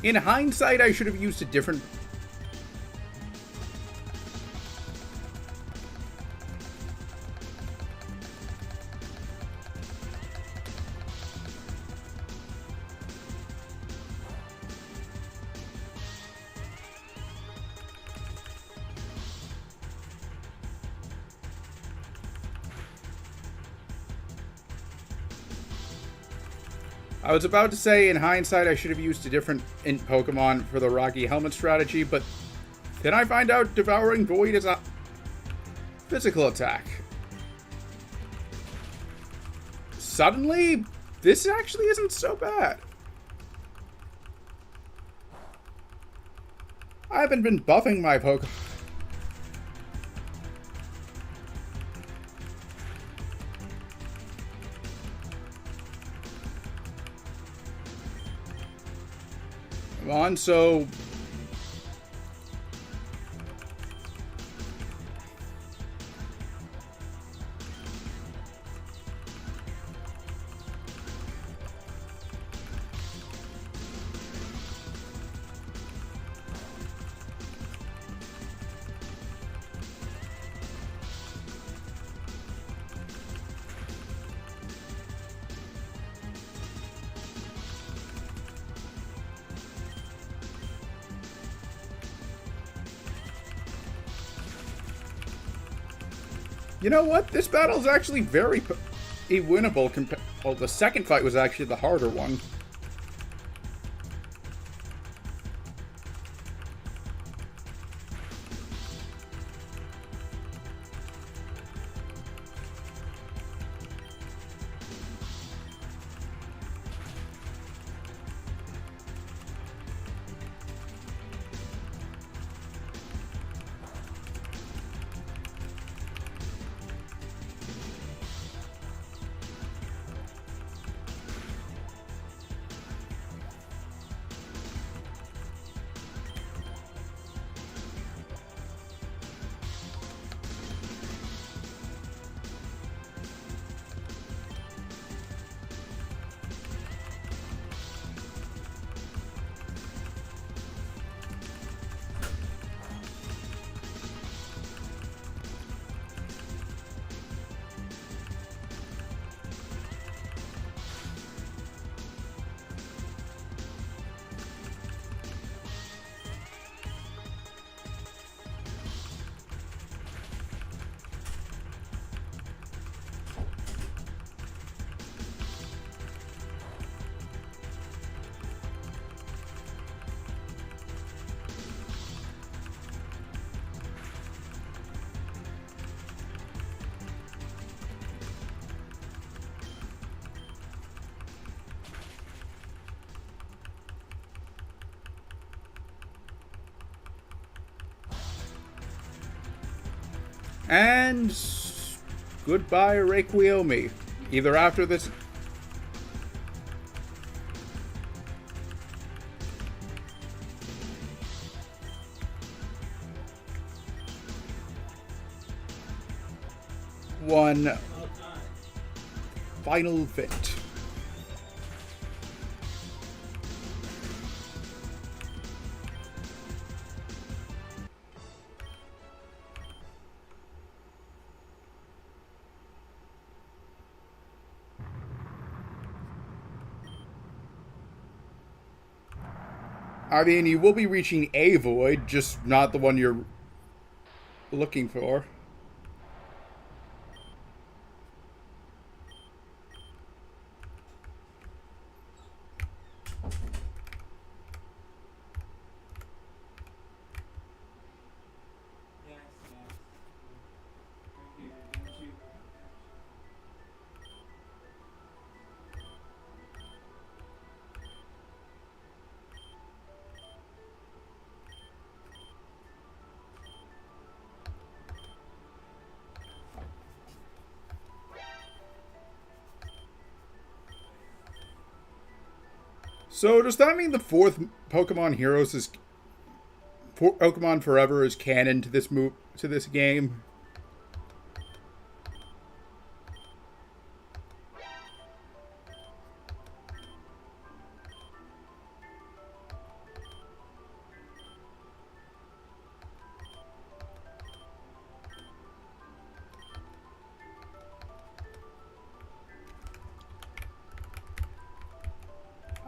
In hindsight, I should have used a different... I was about to say, in hindsight, I should have used a different int Pokemon for the Rocky Helmet strategy, but then I find out Devouring Void is a physical attack. Suddenly, this actually isn't so bad. I haven't been buffing my Pokemon. Come on, so... You know what? This battle is actually very winnable. Well, the second fight was actually the harder one. And goodbye, Requiomi. Either after this... one final fit. I mean, you will be reaching a void, just not the one you're looking for. So does that mean the fourth Pokemon Heroes is Pokemon Forever is canon to this game?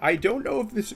I don't know if this.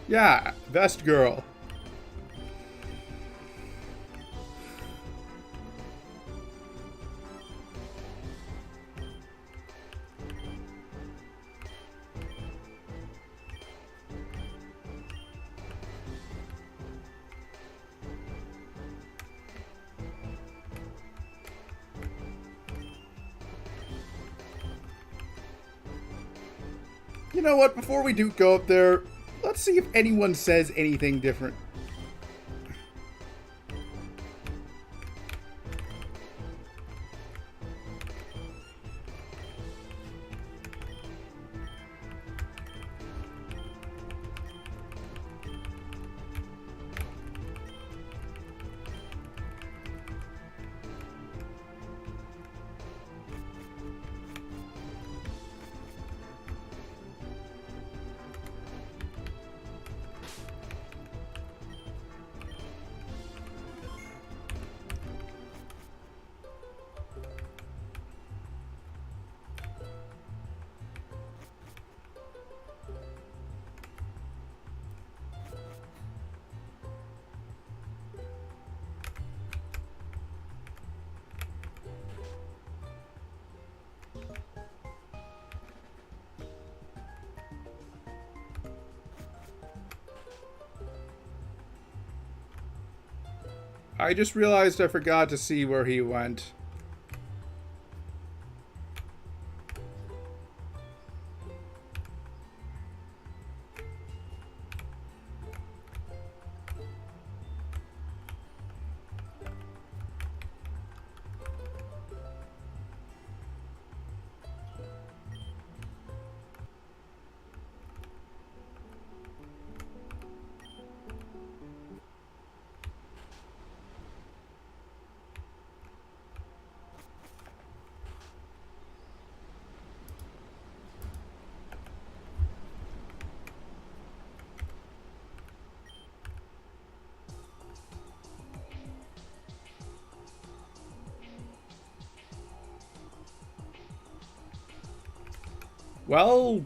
Yeah, Vest Girl. You know what? Before we do go up there, let's see if anyone says anything different. I just realized I forgot to see where he went. Well,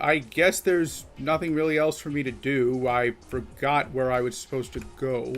I guess there's nothing really else for me to do. I forgot where I was supposed to go.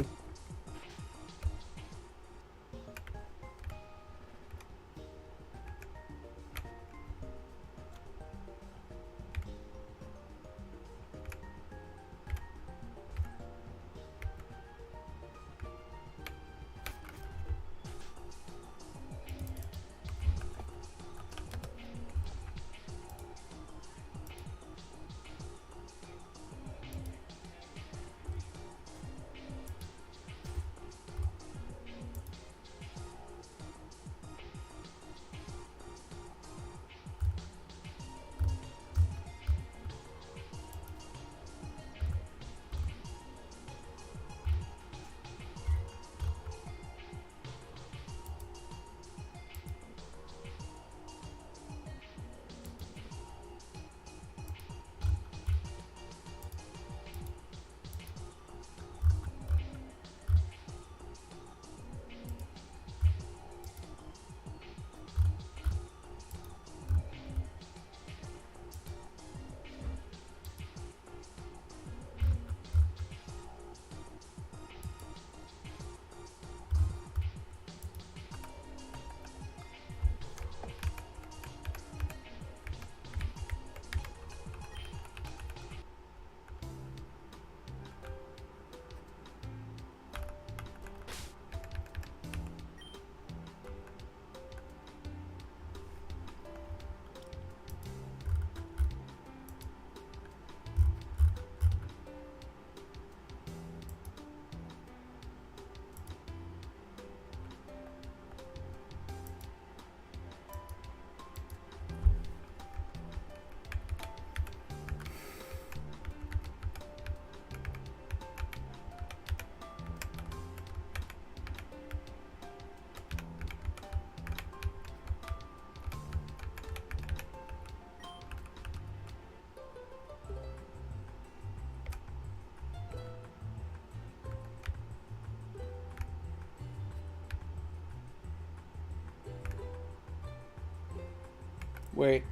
Wait.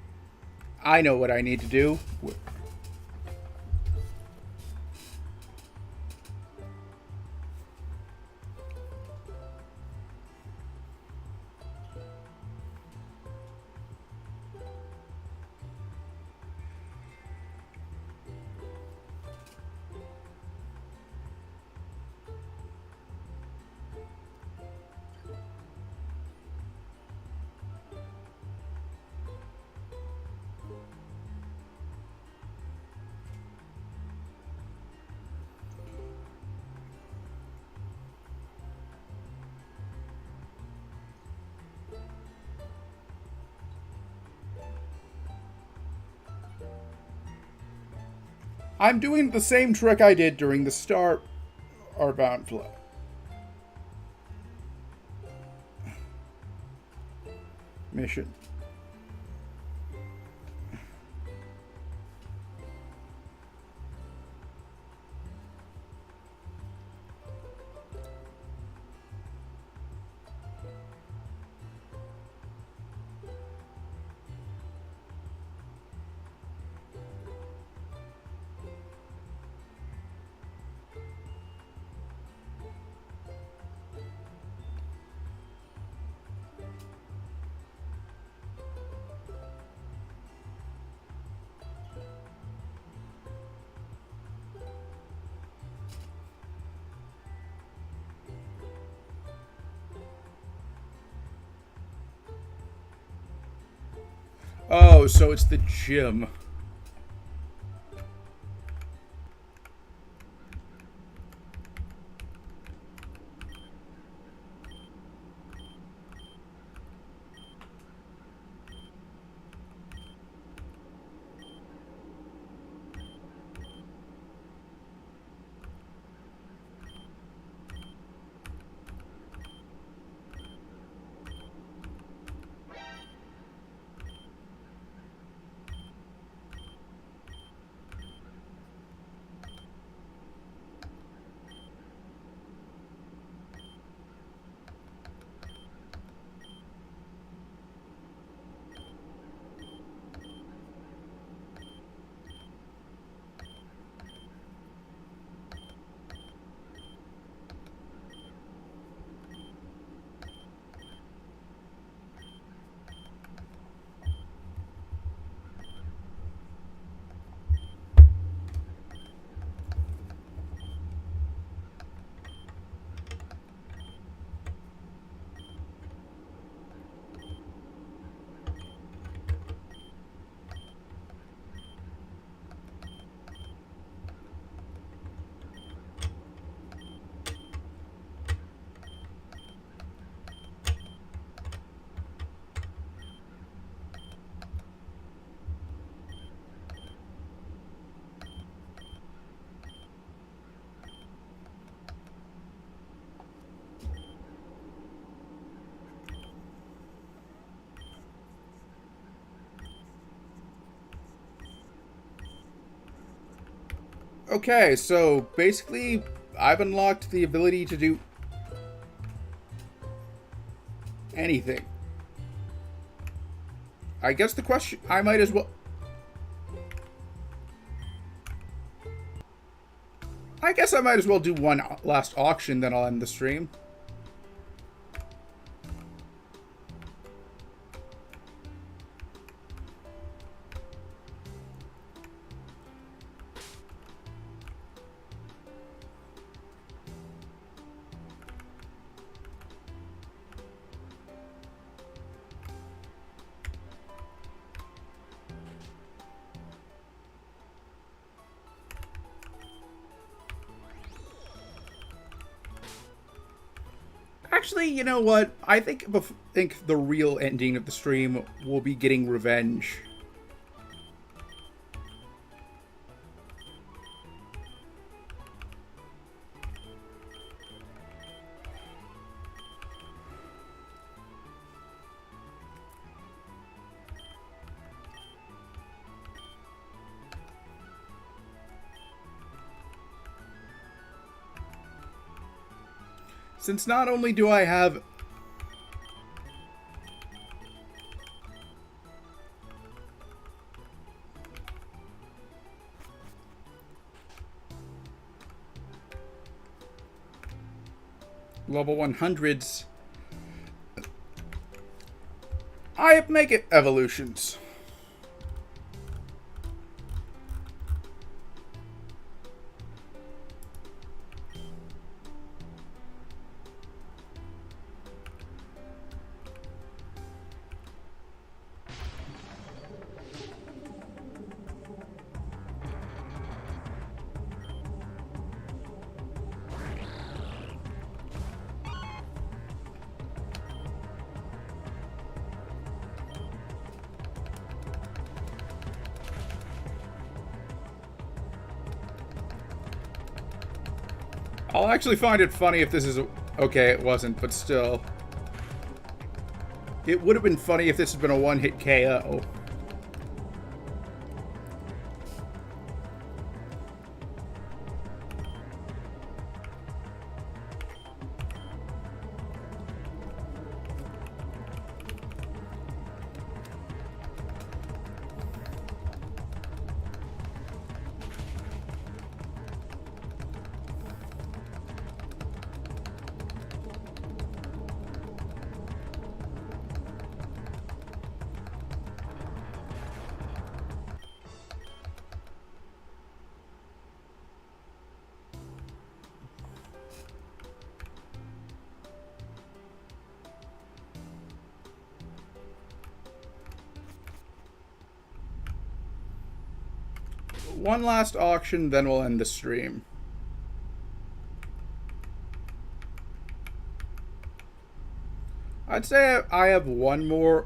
I know what I need to do. I'm doing the same trick I did during the Star Bound flood. Mission. Oh, so it's the gym. Okay, so basically, I've unlocked the ability to do anything. I guess the question, I might as well... I guess I might as well do one last auction, then I'll end the stream. Actually, you know what? I think the real ending of the stream will be getting revenge. Since not only do I have level 100s, I make it evolutions. I'll actually find it funny if this is... Okay, it wasn't, but still. It would have been funny if this had been a one-hit KO. One last auction, then we'll end the stream. I'd say I have one more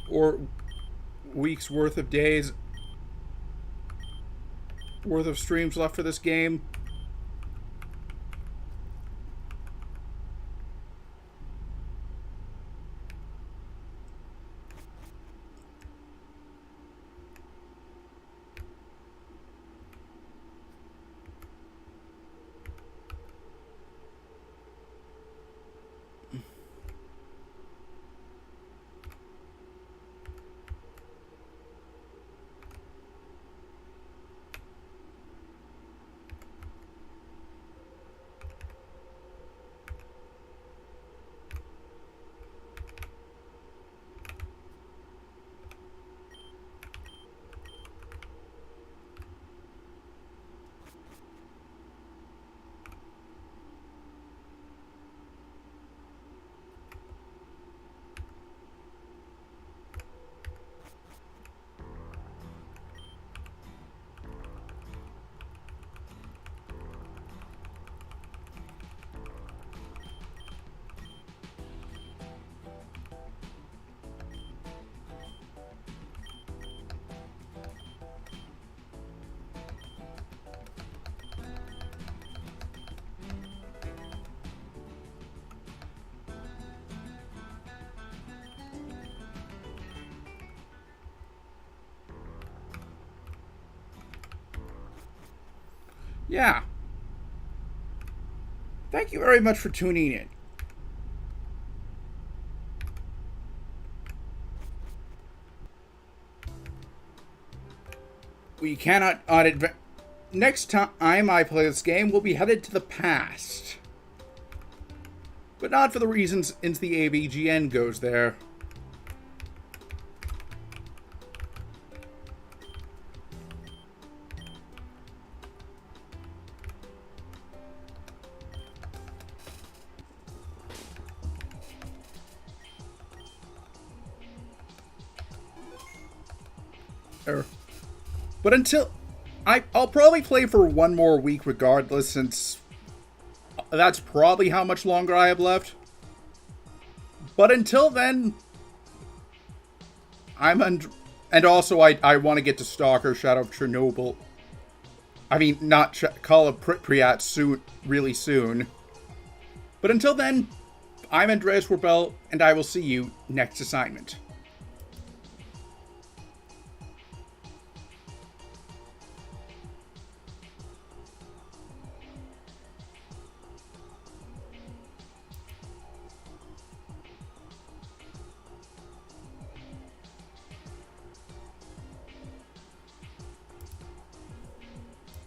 or week's worth of days worth of streams left for this game. Yeah. Thank you very much for tuning in. We cannot next time I play this game, we'll be headed to the past. But not for the reasons into the AVGN goes there. But until I'll probably play for one more week regardless, since that's probably how much longer I have left. But until then, and also I want to get to Stalker Shadow of Chernobyl. I mean, not Call of Pripyat soon, really soon. But until then, I'm Andreas Werbel, and I will see you next assignment.